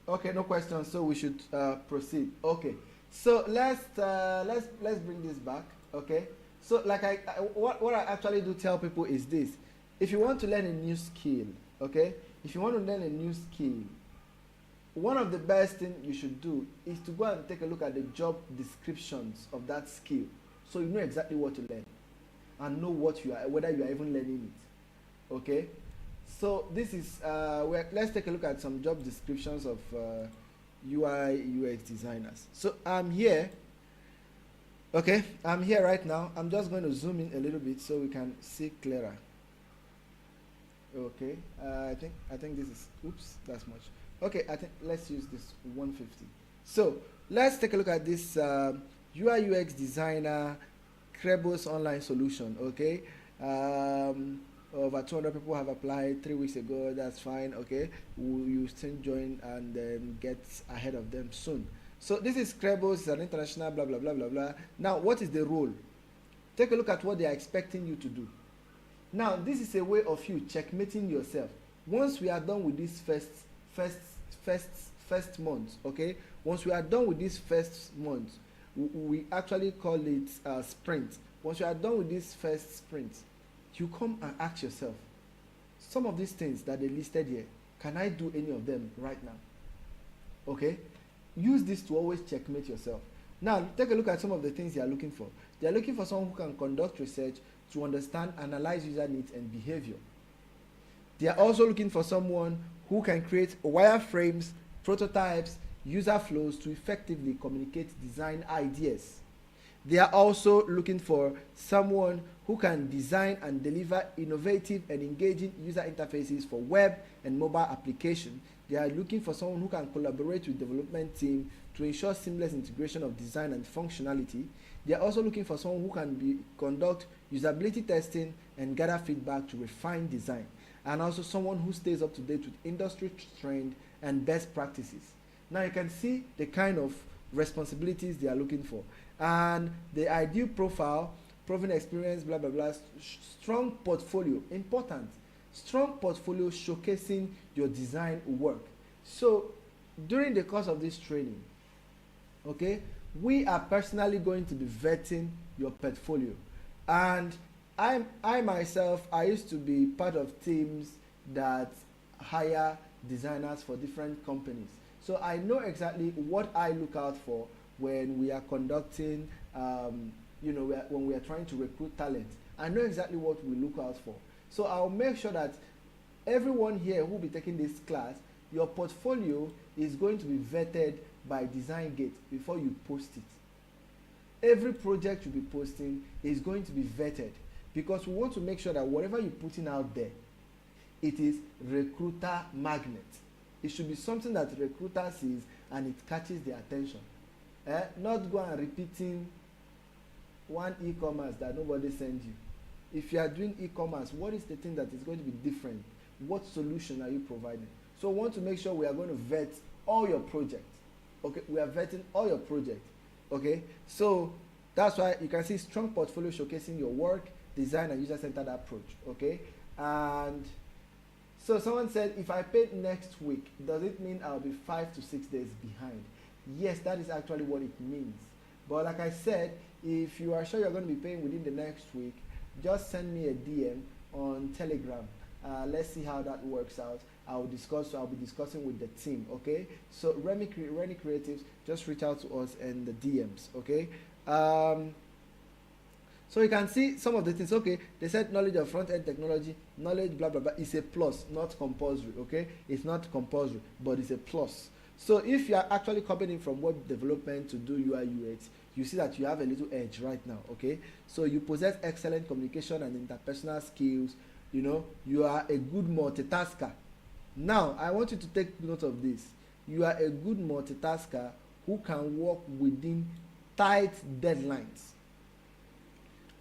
Okay, no questions. So we should proceed. Okay. So let's bring this back. Okay. So like what I actually do tell people is this: if you want to learn a new skill, okay, if you want to learn a new skill, one of the best things you should do is to go and take a look at the job descriptions of that skill, so you know exactly what to learn and know whether you are even learning it. Okay. So this is let's take a look at some job descriptions of UI UX designers. So I'm here. Okay, I'm here right now. I'm just going to zoom in a little bit so we can see clearer. Okay, I think this is, oops, that's much. Okay, I think let's use this 150. So let's take a look at this UI UX designer Krebos online solution. Okay, over 200 people have applied 3 weeks ago. That's fine. Okay, you still join and get ahead of them soon. So this is Krebos, it's an international blah blah blah blah blah. Now what is the role? Take a look at what they are expecting you to do. Now this is a way of you checkmating yourself. Once we are done with this first month, okay, once we are done with this first month, we actually call it sprint. Once you are done with this first sprint, you come and ask yourself, some of these things that they listed here, can I do any of them right now? Okay, use this to always checkmate yourself. Now take a look at some of the things they are looking for. They are looking for someone who can conduct research to understand, analyze user needs and behavior. They are also looking for someone who can create wireframes, prototypes, user flows to effectively communicate design ideas. They are also looking for someone who can design and deliver innovative and engaging user interfaces for web and mobile applications. They are looking for someone who can collaborate with development team to ensure seamless integration of design and functionality. They are also looking for someone who can conduct usability testing and gather feedback to refine design, and also someone who stays up to date with industry trend and best practices. Now you can see the kind of responsibilities they are looking for, and the ideal profile, proven experience, blah blah blah, strong portfolio, important, strong portfolio showcasing your design work. So during the course of this training, okay, we are personally going to be vetting your portfolio, and I myself, I used to be part of teams that hire designers for different companies. So I know exactly what I look out for when we are conducting, when we are trying to recruit talent. I know exactly what we look out for. So I'll make sure that everyone here who will be taking this class, your portfolio is going to be vetted by Designgate before you post it. Every project you'll be posting is going to be vetted, because we want to make sure that whatever you're putting out there, it is recruiter magnet. It should be something that recruiter sees and it catches their attention. Not go and repeating one e-commerce that nobody sends you. If you are doing e-commerce, what is the thing that is going to be different? What solution are you providing? So we want to make sure we are going to vet all your projects. Okay, we are vetting all your projects. Okay, so that's why you can see strong portfolio showcasing your work, design and user-centered approach. Okay, and so someone said, if I paid next week, does it mean I'll be 5 to 6 days behind? Yes, that is actually what it means. But like I said, if you are sure you're going to be paying within the next week, just send me a DM on Telegram. Let's see how that works out. I'll be discussing with the team. Okay, so Remy Creatives, just reach out to us in the DMs. Okay, so you can see some of the things. Okay, they said knowledge of front-end technology, knowledge blah blah blah is a plus, not compulsory. Okay, it's not compulsory, but it's a plus. So if you are actually coming in from web development to do UI UX, you see that you have a little edge right now. Okay, so you possess excellent communication and interpersonal skills. You know, you are a good multitasker. Now I want you to take note of this. You are a good multitasker who can work within tight deadlines.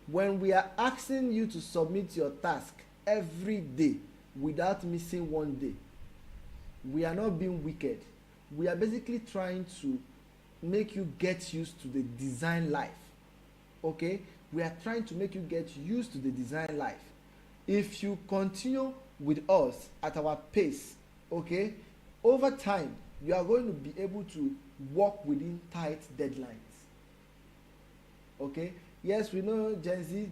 When we are asking you to submit your task every day without missing one day, we are not being wicked. We are basically trying to make you get used to the design life. okay? We are trying to make you get used to the design life. If you continue with us at our pace, okay, over time, you are going to be able to work within tight deadlines. Okay? Yes, we know Gen Z,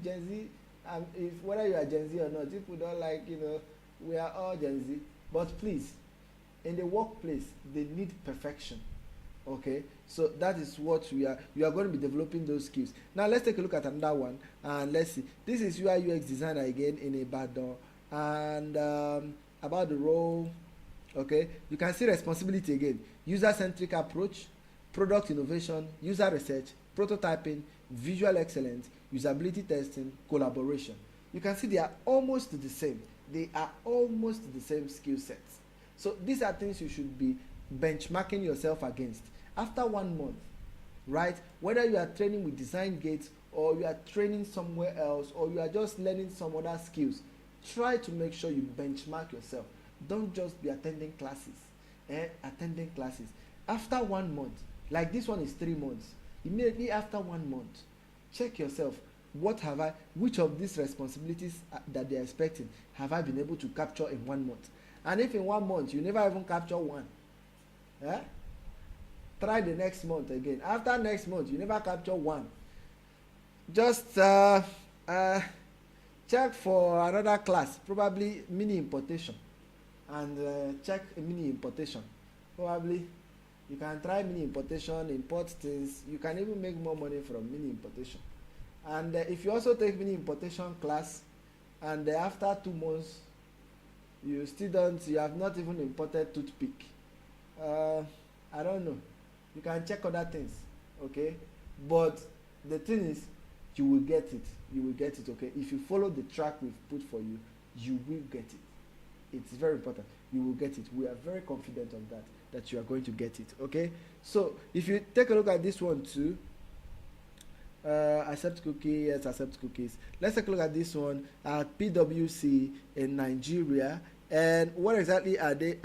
if whether you are Gen Z or not, people don't like, we are all Gen Z. But please, in the workplace, they need perfection. Okay, so that is what you are going to be developing those skills. Now let's take a look at another one, and let's see. This is UI UX designer again in Ibadan, and about the role. Okay, you can see responsibility again: user-centric approach, product innovation, user research, prototyping, visual excellence, usability testing, collaboration. You can see they are almost the same. They are almost the same skill sets. So these are things you should be benchmarking yourself against. After 1 month, right, whether you are training with Designgate or you are training somewhere else or you are just learning some other skills, try to make sure you benchmark yourself. Don't just be attending classes. Attending classes. After 1 month, like this one is 3 months, immediately after 1 month, check yourself. Which of these responsibilities that they are expecting have I been able to capture in 1 month? And if in 1 month you never even capture one, try the next month again. After next month you never capture one, just check for another class, probably mini importation, and check mini importation. Probably you can try mini importation, import things. You can even make more money from mini importation. And if you also take mini importation class, and after 2 months you have not even imported toothpick, I don't know, you can check other things, okay? But the thing is, you will get it, okay? If you follow the track we've put for you, you will get it. It's very important. You will get it. We are very confident of that you are going to get it, okay? So if you take a look at this one too, accept cookie, yes, accept cookies. Let's take a look at this one at PwC in Nigeria, and what exactly are they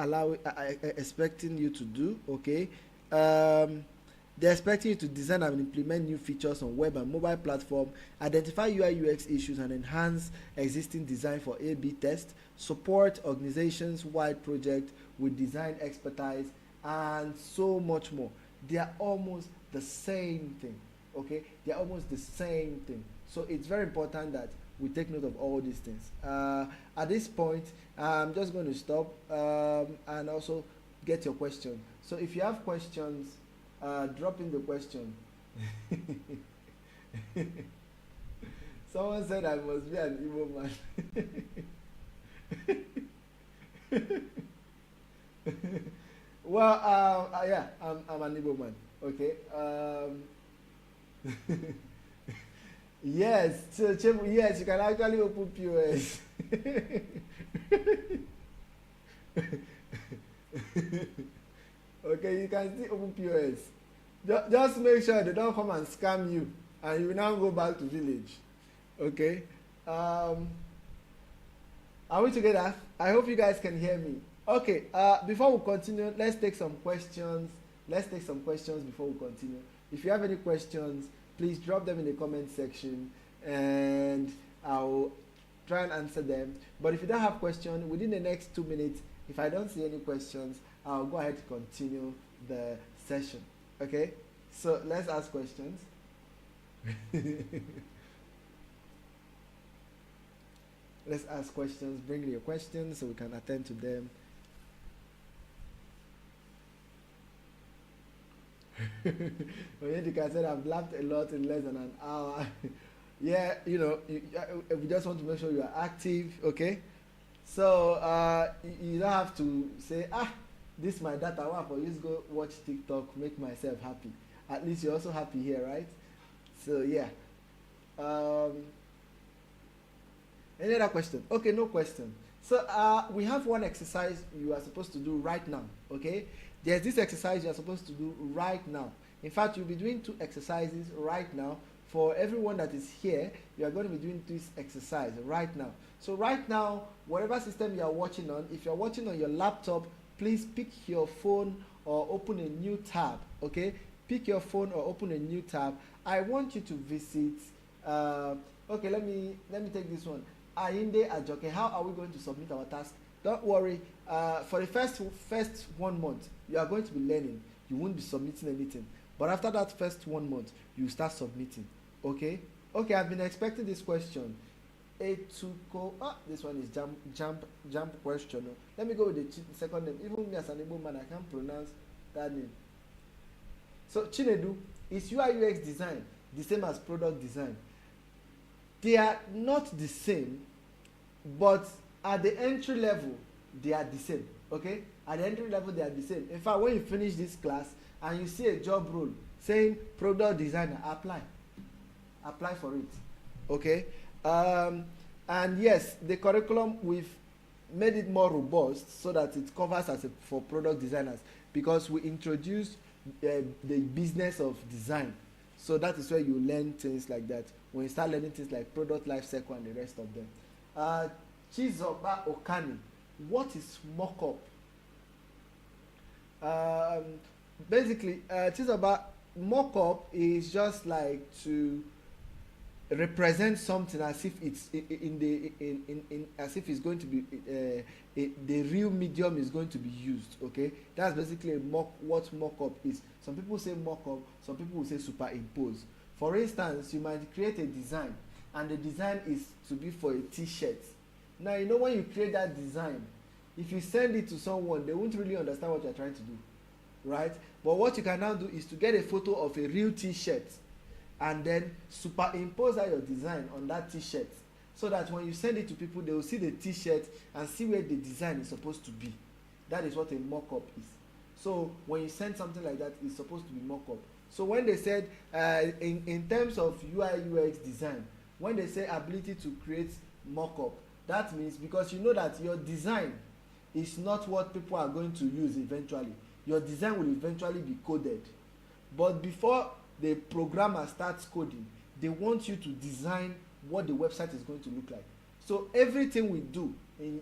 expecting you to do? Okay, they're expecting you to design and implement new features on web and mobile platform, identify UI UX issues and enhance existing design for A/B test, support organizations wide project with design expertise, and so much more. They are almost the same thing. Okay, they're almost the same thing. So it's very important that we take note of all these things. At this point, I'm just going to stop and also get your question. So if you have questions, drop in the question. Someone said I must be an Igbo man. Well, yeah, I'm an Igbo man. Okay. Yes, so yes, you can actually open POS. Okay, you can still open POS. Just make sure they don't come and scam you and you will now go back to village. Okay. Are we together? I hope you guys can hear me. Okay, before we continue, let's take some questions. Let's take some questions before we continue. If you have any questions, please drop them in the comment section and I'll try and answer them. But if you don't have questions, within the next 2 minutes, if I don't see any questions, I'll go ahead to continue the session. Okay? So let's ask questions. Let's ask questions. Bring your questions so we can attend to them. Onyedika said, I've laughed a lot in less than an hour. Yeah, we just want to make sure you are active, okay? So you don't have to say, this is my data, for you to go watch TikTok, make myself happy. At least you're also happy here, right? So yeah. Any other question? Okay, no question. So we have one exercise you are supposed to do right now, okay? There's this exercise you are supposed to do right now. In fact, you'll be doing 2 exercises right now. For everyone that is here, you are going to be doing this exercise right now. So right now, whatever system you are watching on, if you're watching on your laptop, please pick your phone or open a new tab, okay? Pick your phone or open a new tab. I want you to visit Okay, let me take this one. Ayinde Ajoke, how are we going to submit our task? Don't worry. For the first 1 month, you are going to be learning. You won't be submitting anything. But after that first 1 month, you start submitting. Okay? Okay, I've been expecting this question. Etuko, this one is jump question. Let me go with the second name. Even me as an Igbo man, I can't pronounce that name. So Chinedu, is UI UX design the same as product design? They are not the same, but at the entry level, they are the same. Okay? At the entry level, they are the same. In fact, when you finish this class and you see a job role saying product designer, apply for it. Okay? And yes, the curriculum, we've made it more robust so that it covers for product designers, because we introduced the business of design. So that is where you learn things like that. When you start learning things like product life cycle and the rest of them. Chizoba Okani, what is mock-up? Basically, Chizoba, mock-up is just like to represent something as if it's as if it's going to be the real medium is going to be used. Okay, that's basically what mock-up is. Some people say mock-up, some people will say superimpose. For instance, you might create a design, and the design is to be for a t-shirt. Now, you know, when you create that design, if you send it to someone, they won't really understand what you're trying to do, right? But what you can now do is to get a photo of a real t-shirt and then superimpose that your design on that t-shirt, so that when you send it to people, they will see the t-shirt and see where the design is supposed to be. That is what a mock-up is. So when you send something like that, it's supposed to be mock-up. So when they said in terms of UI UX design, when they say ability to create mock-up, that means because you know that your design is not what people are going to use eventually. Your design will eventually be coded. But before the programmer starts coding, they want you to design what the website is going to look like. So everything we do in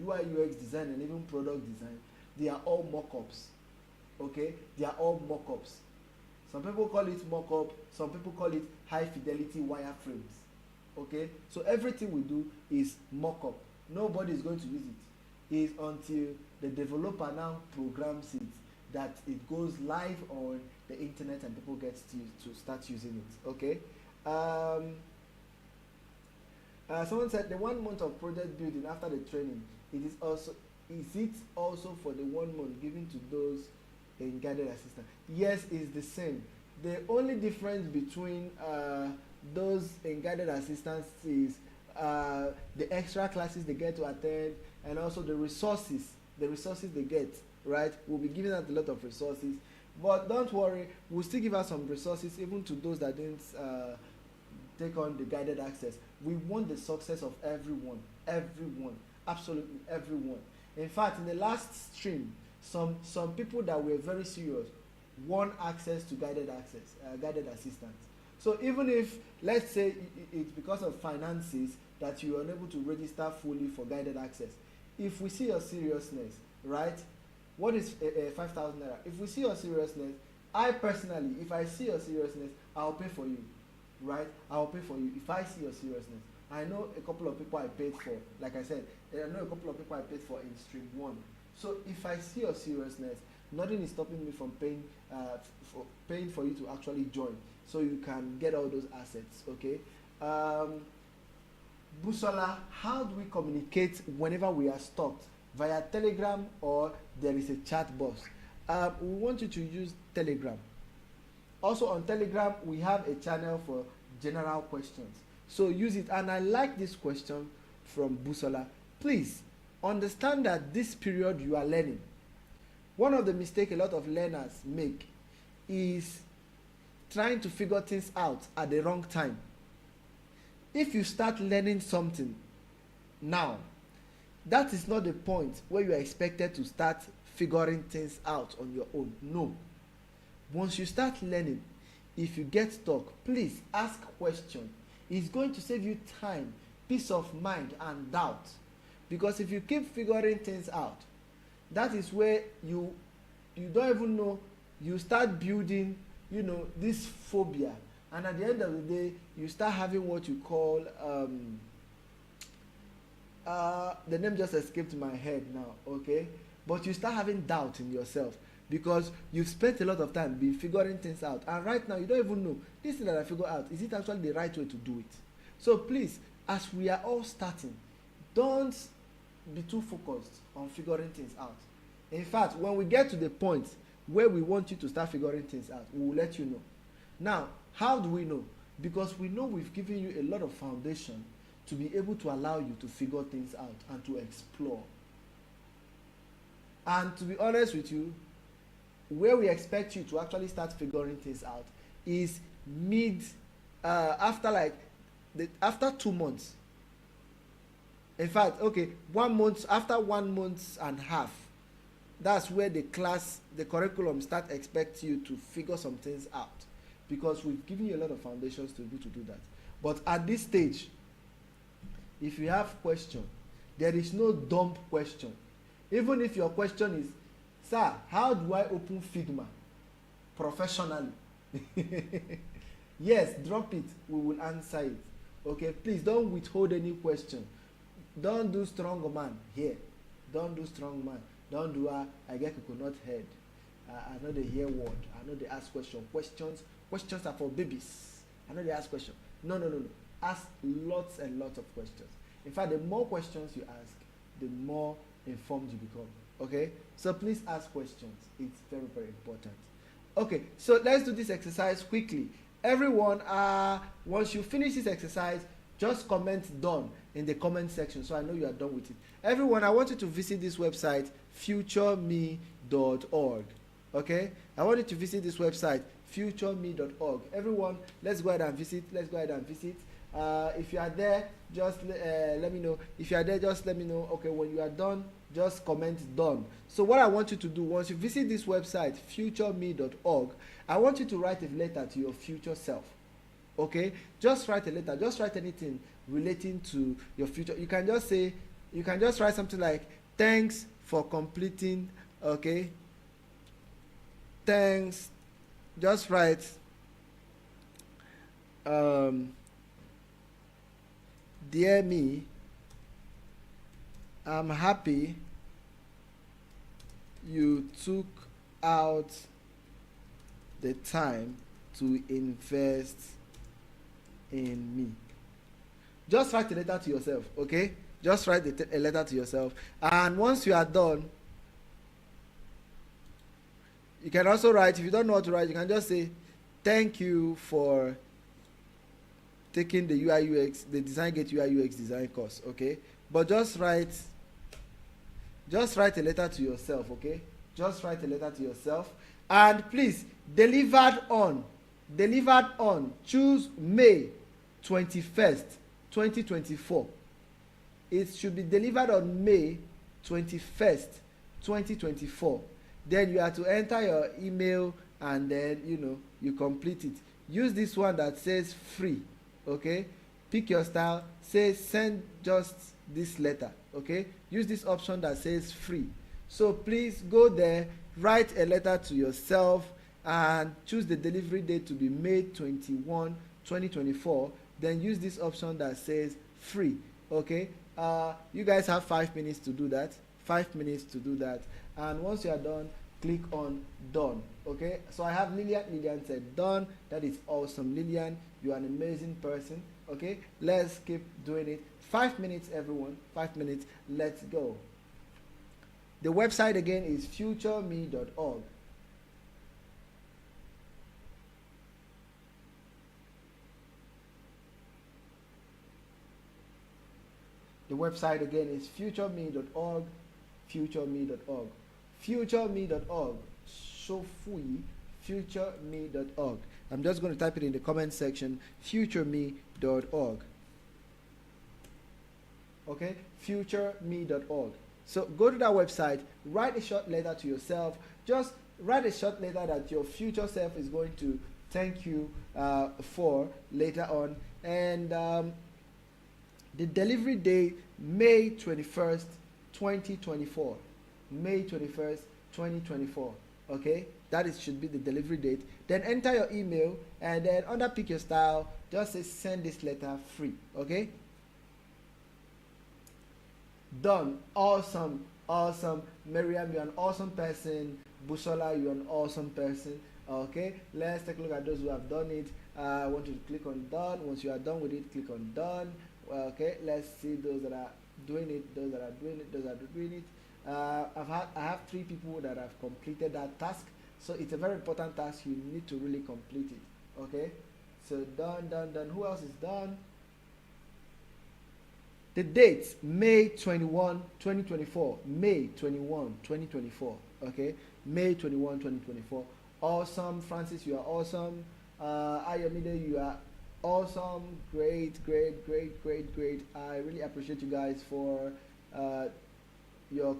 UI UX design and even product design, they are all mock-ups. Okay, they are all mock-ups. Some people call it mock-up, some people call it high fidelity wireframes. Okay, so everything we do is mock-up. Nobody is going to use it. It's until the developer now programs it that it goes live on the internet and people get to start using it. Okay. Someone said the 1 month of project building after the training, is it also for the 1 month given to those in guided assistance? Yes, it's the same. The only difference between those in guided assistance is the extra classes they get to attend, and also the resources they get, right? We'll be giving out a lot of resources, but don't worry, we'll still give out some resources even to those that didn't take on the guided access. We want the success of everyone, absolutely everyone. In fact, in the last stream, some people that were very serious won access to guided assistance. So even if, let's say, it's because of finances that you are unable to register fully for guided access, if we see your seriousness, right? What is 5,000 naira? If we see your seriousness, I personally, if I see your seriousness, I'll pay for you, right? I'll pay for you if I see your seriousness. I know a couple of people I paid for, like I said, I know a couple of people I paid for in stream 1. So if I see your seriousness, nothing is stopping me from paying for you to actually join, so you can get all those assets. Okay. Busola, how do we communicate whenever we are stopped? Via Telegram or there is a chat box? We want you to use Telegram. Also on Telegram, we have a channel for general questions. So use it. And I like this question from Busola. Please understand that this period you are learning. One of the mistakes a lot of learners make is trying to figure things out at the wrong time. If you start learning something now, that is not the point where you are expected to start figuring things out on your own. No. Once you start learning, if you get stuck, please ask questions. It's going to save you time, peace of mind, and doubt. Because if you keep figuring things out, that is where you don't even know, you start building, this phobia And at the end of the day, you start having what you call, the name just escaped my head now, okay? But you start having doubt in yourself because you've spent a lot of time be figuring things out. And right now, you don't even know, this thing that I figure out, is it actually the right way to do it? So please, as we are all starting, don't be too focused on figuring things out. In fact, when we get to the point where we want you to start figuring things out, we will let you know. Now, how do we know? Because we know we've given you a lot of foundation to be able to allow you to figure things out and to explore. And to be honest with you, where we expect you to actually start figuring things out is after 2 months. In fact, okay, 1 month, after 1 month and a half, that's where the curriculum start expecting you to figure some things out, because we've given you a lot of foundations to be able to do that. But at this stage, if you have question, there is no dump question. Even if your question is, sir, how do I open Figma professionally? Yes, drop it, we will answer it. Okay, please don't withhold any question. Don't do strong man here. Don't do strong man. Don't do I get coconut head. I know they hear word. I know they ask question. Questions are for babies. I know they ask question. No. Ask lots and lots of questions. In fact, the more questions you ask, the more informed you become. Okay? So please ask questions. It's very, very important. Okay, so let's do this exercise quickly. Everyone, once you finish this exercise, just comment done in the comment section so I know you are done with it. Everyone, I want you to visit this website, futureme.org. Okay? I want you to visit this website, futureme.org. Everyone, let's go ahead and visit. If you are there, just let me know. If you are there, just let me know. Okay, when you are done, just comment done. So what I want you to do, once you visit this website, futureme.org, I want you to write a letter to your future self. Okay? Just write a letter. Just write anything relating to your future. You can just write something like, thanks for completing, okay? Thanks. Just write, dear me, I'm happy you took out the time to invest in me. Just write a letter to yourself, okay? Just write a letter to yourself. And once you are done, you can also write, if you don't know what to write, you can just say, thank you for taking the UIUX, the Designgate UIUX design course, okay? But just write a letter to yourself, okay? Just write a letter to yourself. And please, delivered on, choose May 21st, 2024. It should be delivered on May 21st, 2024. Then you have to enter your email and then, you complete it. Use this one that says free, okay? Pick your style, say send just this letter, okay? Use this option that says free. So please go there, write a letter to yourself and choose the delivery date to be May 21, 2024. Then use this option that says free, okay? You guys have 5 minutes to do that. 5 minutes to do that. And once you are done, click on done, okay? So I have Lillian. Lillian said done. That is awesome. Lillian, you are an amazing person, okay? Let's keep doing it. 5 minutes, everyone. 5 minutes. Let's go. The website again is futureme.org. The website again is futureme.org, futureme.org, futureme.org, Shofui, futureme.org. I'm just going to type it in the comment section, futureme.org. Okay, futureme.org. So go to that website, write a short letter to yourself. Just write a short letter that your future self is going to thank you for later on. And the delivery date, May 21st, 2024. May 21st, 2024. Okay? That is should be the delivery date. Then enter your email, and then under pick your style, just say send this letter free. Okay. Done. Awesome. Awesome. Miriam, you're an awesome person. Busola, you're an awesome person. Okay, let's take a look at those who have done it. I want you to click on done. Once you are done with it, click on done. Okay, let's see those that are doing it, those that are doing it, those that are doing it. I have 3 people that have completed that task. So it's a very important task. You need to really complete it. Okay, so done, done, done. Who else is done? The date, May 21, 2024. May 21, 2024. Okay, May 21, 2024. Awesome. Francis, you are awesome. Ayomide, you are awesome. Great, great, great, great, great. I really appreciate you guys for your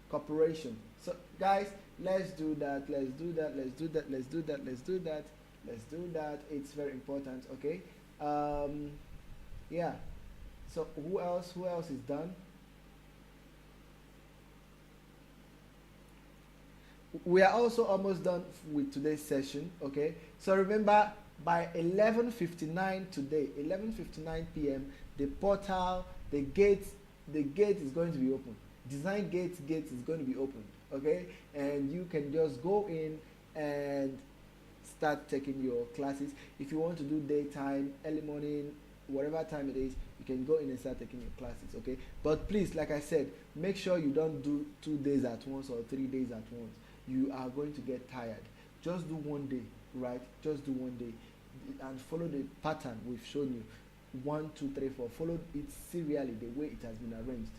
cooperation. So guys, let's do that, let's do that, let's do that, let's do that, let's do that, let's do that. It's very important. Okay. Yeah. So who else is done? We are also almost done with today's session. Okay, so remember, by 11:59 today, 11:59 p.m., the portal, the gate is going to be open. Designgate gate is going to be open. Okay, and you can just go in and start taking your classes. If you want to do daytime, early morning, whatever time it is, you can go in and start taking your classes. Okay, but please, like I said, make sure you don't do 2 days at once or 3 days at once. You are going to get tired. Just do 1 day, right? Just do 1 day and follow the pattern we've shown you. 1, 2, 3, 4. Follow it serially the way it has been arranged.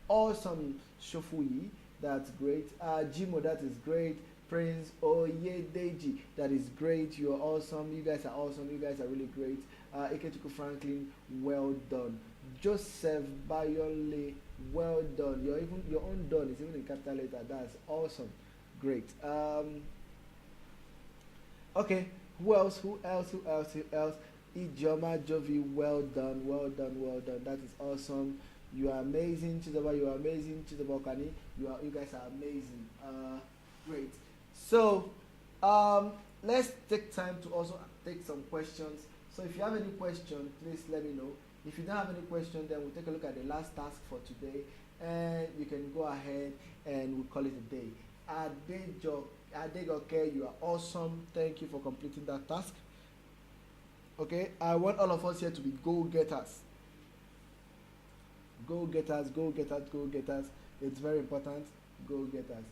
Awesome. Shofuyi, that's great. Jimo, that is great. Prince Oyedeji, that is great. You are awesome. You guys are awesome. You guys are really great. Ikechukwu Franklin, well done. Joseph Bayole, well done. Your own done is even in capital letter. That's awesome. Great. Okay. Who else? Ijoma Jovi, well done, well done, well done. That is awesome. You are amazing. Chizoba, you are amazing. Chizoba Kani, you guys are amazing. Great. So let's take time to also take some questions. So if you have any question, please let me know. If you don't have any question, then we'll take a look at the last task for today, and you can go ahead and we'll call it a day. Adejoke, you are awesome. Thank you for completing that task. Okay, I want all of us here to be go-getters. Go-getters, go-getters, go-getters. It's very important. Go-getters.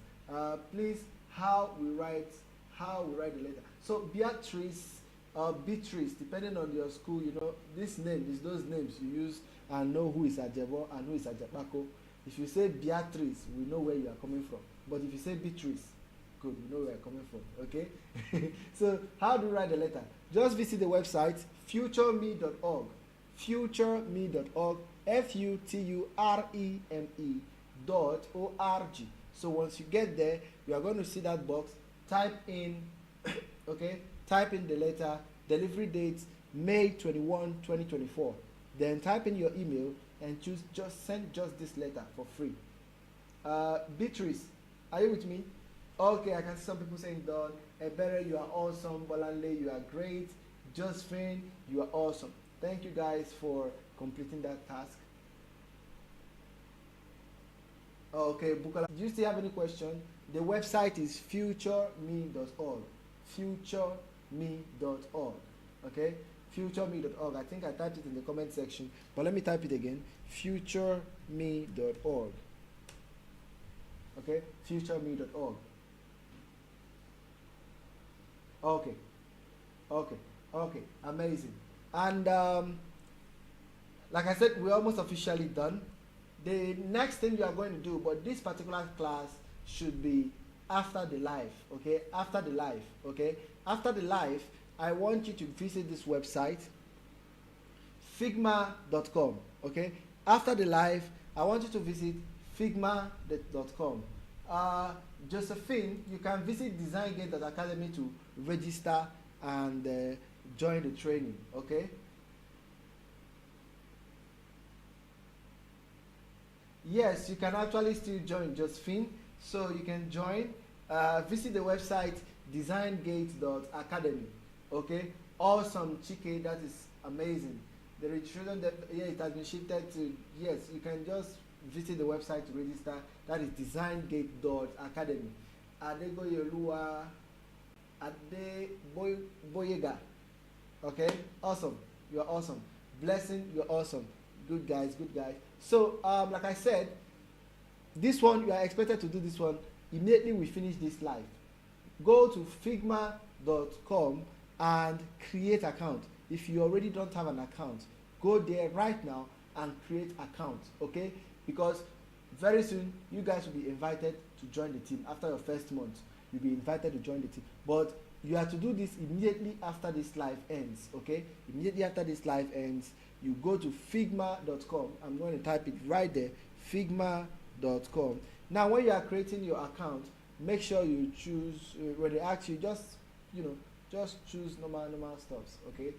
Please, how we write the letter. So Beatrice, Beatrice, depending on your school, you know, this name is those names you use and know who is Ajebo and who is Ajapako. If you say Beatrice, we know where you are coming from. But if you say Beatrice, good, we know where you're coming from. Okay? So how do you write the letter? Just visit the website futureme.org. Futureme.org. FUTUREME.org. So once you get there, you are going to see that box. Type in, okay, type in the letter, delivery date, May 21, 2024. Then type in your email and choose send this letter for free. Beatrice, are you with me? Okay, I can see some people saying done. Ebere, you are awesome. Bolanle, you are great. Josephine, you are awesome. Thank you guys for completing that task. Okay, Bukola, do you still have any question? The website is futureme.org. Futureme.org. Okay? Futureme.org. I think I typed it in the comment section, but let me type it again. Futureme.org. Okay? Futureme.org. Okay. Okay. Amazing. And like I said, we're almost officially done. The next thing you are going to do, but this particular class should be after the live, okay? After the live, okay? After the live, I want you to visit this website, figma.com, okay? After the live, I want you to visit figma.com. Josephine, you can visit Designgate.academy to register and join the training, okay? Yes, you can actually still join, Josephine. So you can join Visit the website designgate.academy. Okay, awesome, Chike, that is amazing. The registration that, yeah, it has been shifted to, yes, you can just visit the website to register. That is designgate.academy. Adegoyelua Adeboyega. Okay, awesome, you are awesome. Blessing, you're awesome. Good guys, good guys. So like I said, this one, you are expected to do this one immediately we finish this live. Go to figma.com and create account. If you already don't have an account, go there right now and create account, okay? Because very soon you guys will be invited to join the team. After your first month, you'll be invited to join the team. But you have to do this immediately after this live ends, okay? Immediately after this live ends, you go to figma.com. I'm going to type it right there, figma.com. Now when you are creating your account, make sure you choose, when they ask you, just, you know, just choose normal stuffs, okay?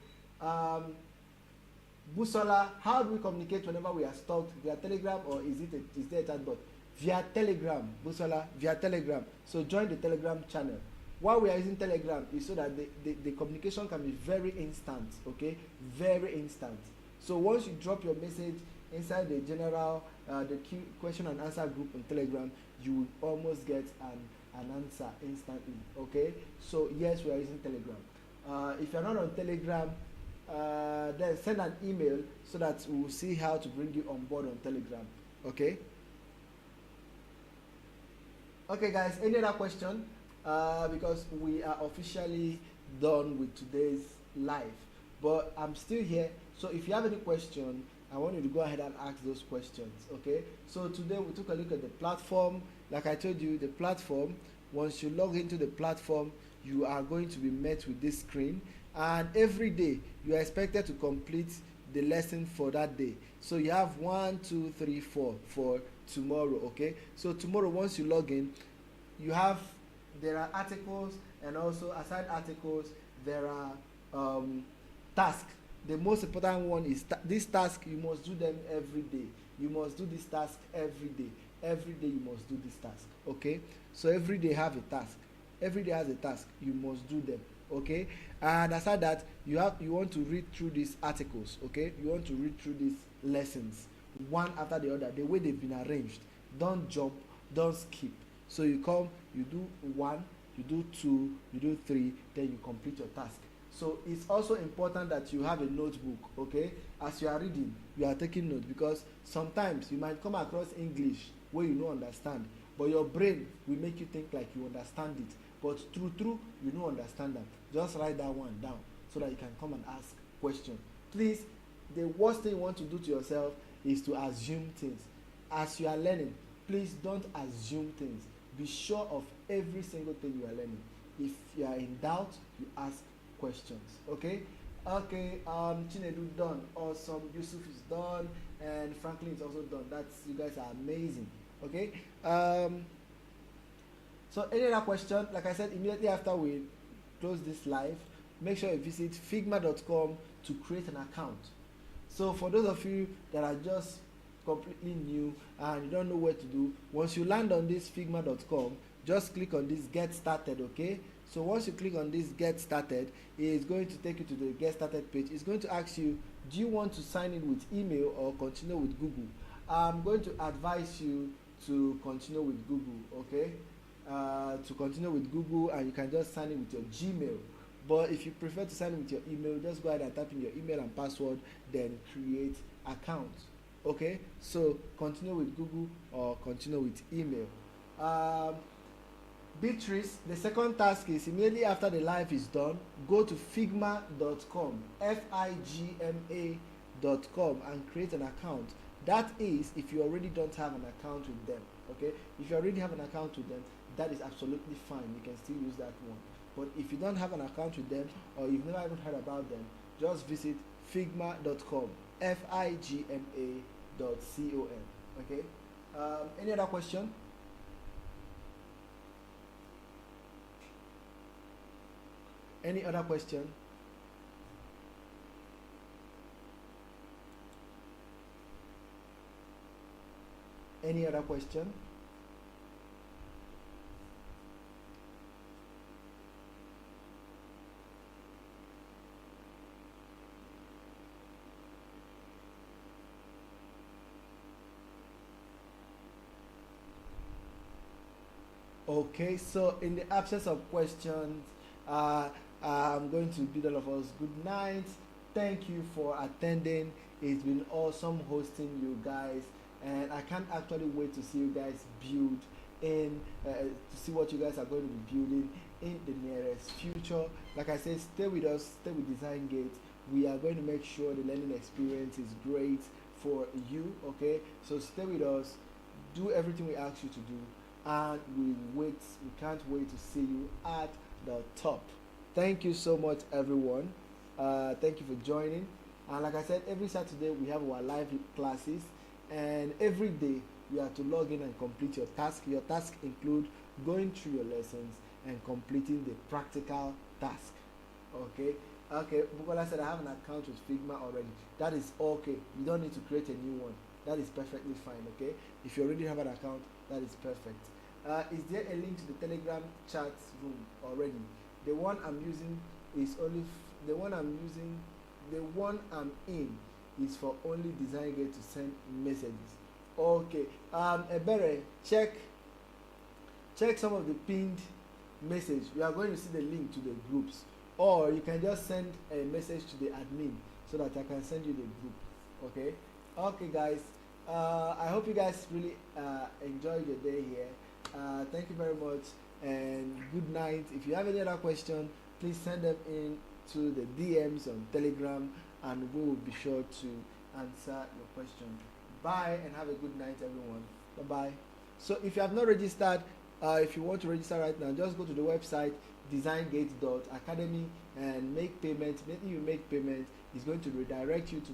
Busola, how do we communicate whenever we are stuck? Via Telegram, or is there a chatbot? Via Telegram, Busola, via Telegram. So join the Telegram channel. Why we are using Telegram is so that the communication can be very instant, okay? Very instant. So once you drop your message inside the general, the question and answer group on Telegram, you will almost get an answer instantly, okay? So yes, we are using Telegram. If you're not on Telegram, then send an email so that we will see how to bring you on board on Telegram, okay? Okay guys, any other question? Because we are officially done with today's live, but I'm still here, so if you have any question, I want you to go ahead and ask those questions, okay? So today we took a look at the platform. Like I told you, the platform, once you log into the platform, you are going to be met with this screen, and every day you are expected to complete the lesson for that day. So you have 1, 2, 3, 4 for tomorrow, okay? So tomorrow, once you log in, you have, there are articles, and also aside articles, there are tasks. The most important one is this task. You must do them every day. You must do this task every day. Every day you must do this task, okay? So every day have a task. Every day has a task. You must do them, okay? And aside that, you want to read through these articles, okay? You want to read through these lessons one after the other, the way they've been arranged. Don't jump, don't skip. So you come, you do 1, you do 2, you do 3, then you complete your task. So it's also important that you have a notebook, okay? As you are reading, you are taking notes, because sometimes you might come across English where you don't understand, but your brain will make you think like you understand it. But true, you don't understand that. Just write that one down so that you can come and ask questions. Please, the worst thing you want to do to yourself is to assume things. As you are learning, please don't assume things. Be sure of every single thing you are learning. If you are in doubt, you ask questions, okay? Okay, Chinedu done, awesome. Yusuf is done, and Franklin is also done. That's, you guys are amazing, okay? So any other question? Like I said, immediately after we close this live, make sure you visit figma.com to create an account. So for those of you that are just completely new and you don't know what to do, once you land on this figma.com, just click on this get started, okay? So once you click on this get started, it's going to take you to the get started page. It's going to ask you, do you want to sign in with email or continue with Google? I'm going to advise you to continue with Google, okay? To continue with Google, and you can just sign in with your Gmail. But if you prefer to sign in with your email, just go ahead and type in your email and password, then create account, okay? So continue with Google or continue with email. Beatrice, the second task is immediately after the live is done, go to figma.com, figma.com, and create an account. That is if you already don't have an account with them, okay? If you already have an account with them, that is absolutely fine. You can still use that one. But if you don't have an account with them, or you've never even heard about them, just visit figma.com, figma.com, okay? Any other question? Any other question? Any other question? Okay, so in the absence of questions, uh, I'm going to bid all of us good night. Thank you for attending. It's been awesome hosting you guys, and I can't actually wait to see you guys build to see what you guys are going to be building in the nearest future. Like I said, stay with us, stay with Designgate. We are going to make sure the learning experience is great for you. Okay, so stay with us, do everything we ask you to do, and we can't wait to see you at the top. Thank you so much, everyone. Thank you for joining. And like I said, every Saturday we have our live classes, and every day you have to log in and complete your task. Your task include going through your lessons and completing the practical task. Okay. Okay, Bukola said I have an account with Figma already. That is okay. You don't need to create a new one. That is perfectly fine. Okay. If you already have an account, that is perfect. Is there a link to the Telegram chat room already? The one I'm using is only the one I'm using. The one I'm in is for only Designgate to send messages. Okay. Ebere, check some of the pinned message. We are going to see the link to the groups, or you can just send a message to the admin so that I can send you the group. Okay. Okay, guys. I hope you guys really enjoyed your day here. Thank you very much, and good night. If you have any other question, please send them in to the DMs on Telegram, and we will be sure to answer your question. Bye, and have a good night, everyone. Bye bye. So if you have not registered, if you want to register right now, just go to the website designgate.academy and make payment. Maybe you make payment, it's going to redirect you to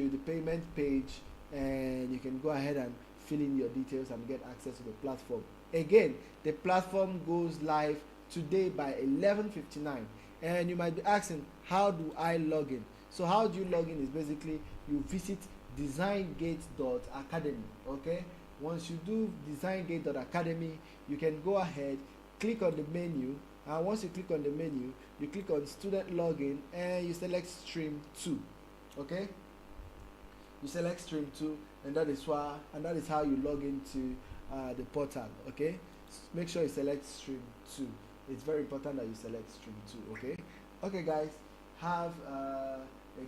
the payment page, and you can go ahead and fill in your details and get access to the platform. Again, the platform goes live today by 11:59, and you might be asking, how do I log in? So how do you log in is basically you visit designgate.academy. Okay, once you do designgate.academy, you can go ahead, click on the menu, and once you click on the menu, you click on student login and you select stream 2. Okay, you select stream 2, and that is how you log into the portal. Okay, make sure you select stream 2. It's very important that you select stream 2. Okay. Okay, guys, have a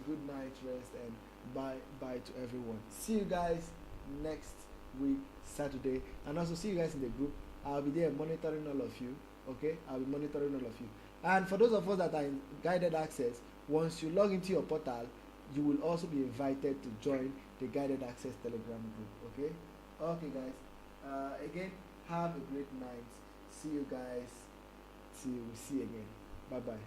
good night rest, and bye to everyone. See you guys next week Saturday, and also see you guys in the group. I'll be there monitoring all of you. Okay, I'll be monitoring all of you. And for those of us that are in guided access, once you log into your portal, you will also be invited to join the guided access Telegram group. Okay. Okay, guys. Again, have a great night. See you guys till we see again. Bye bye.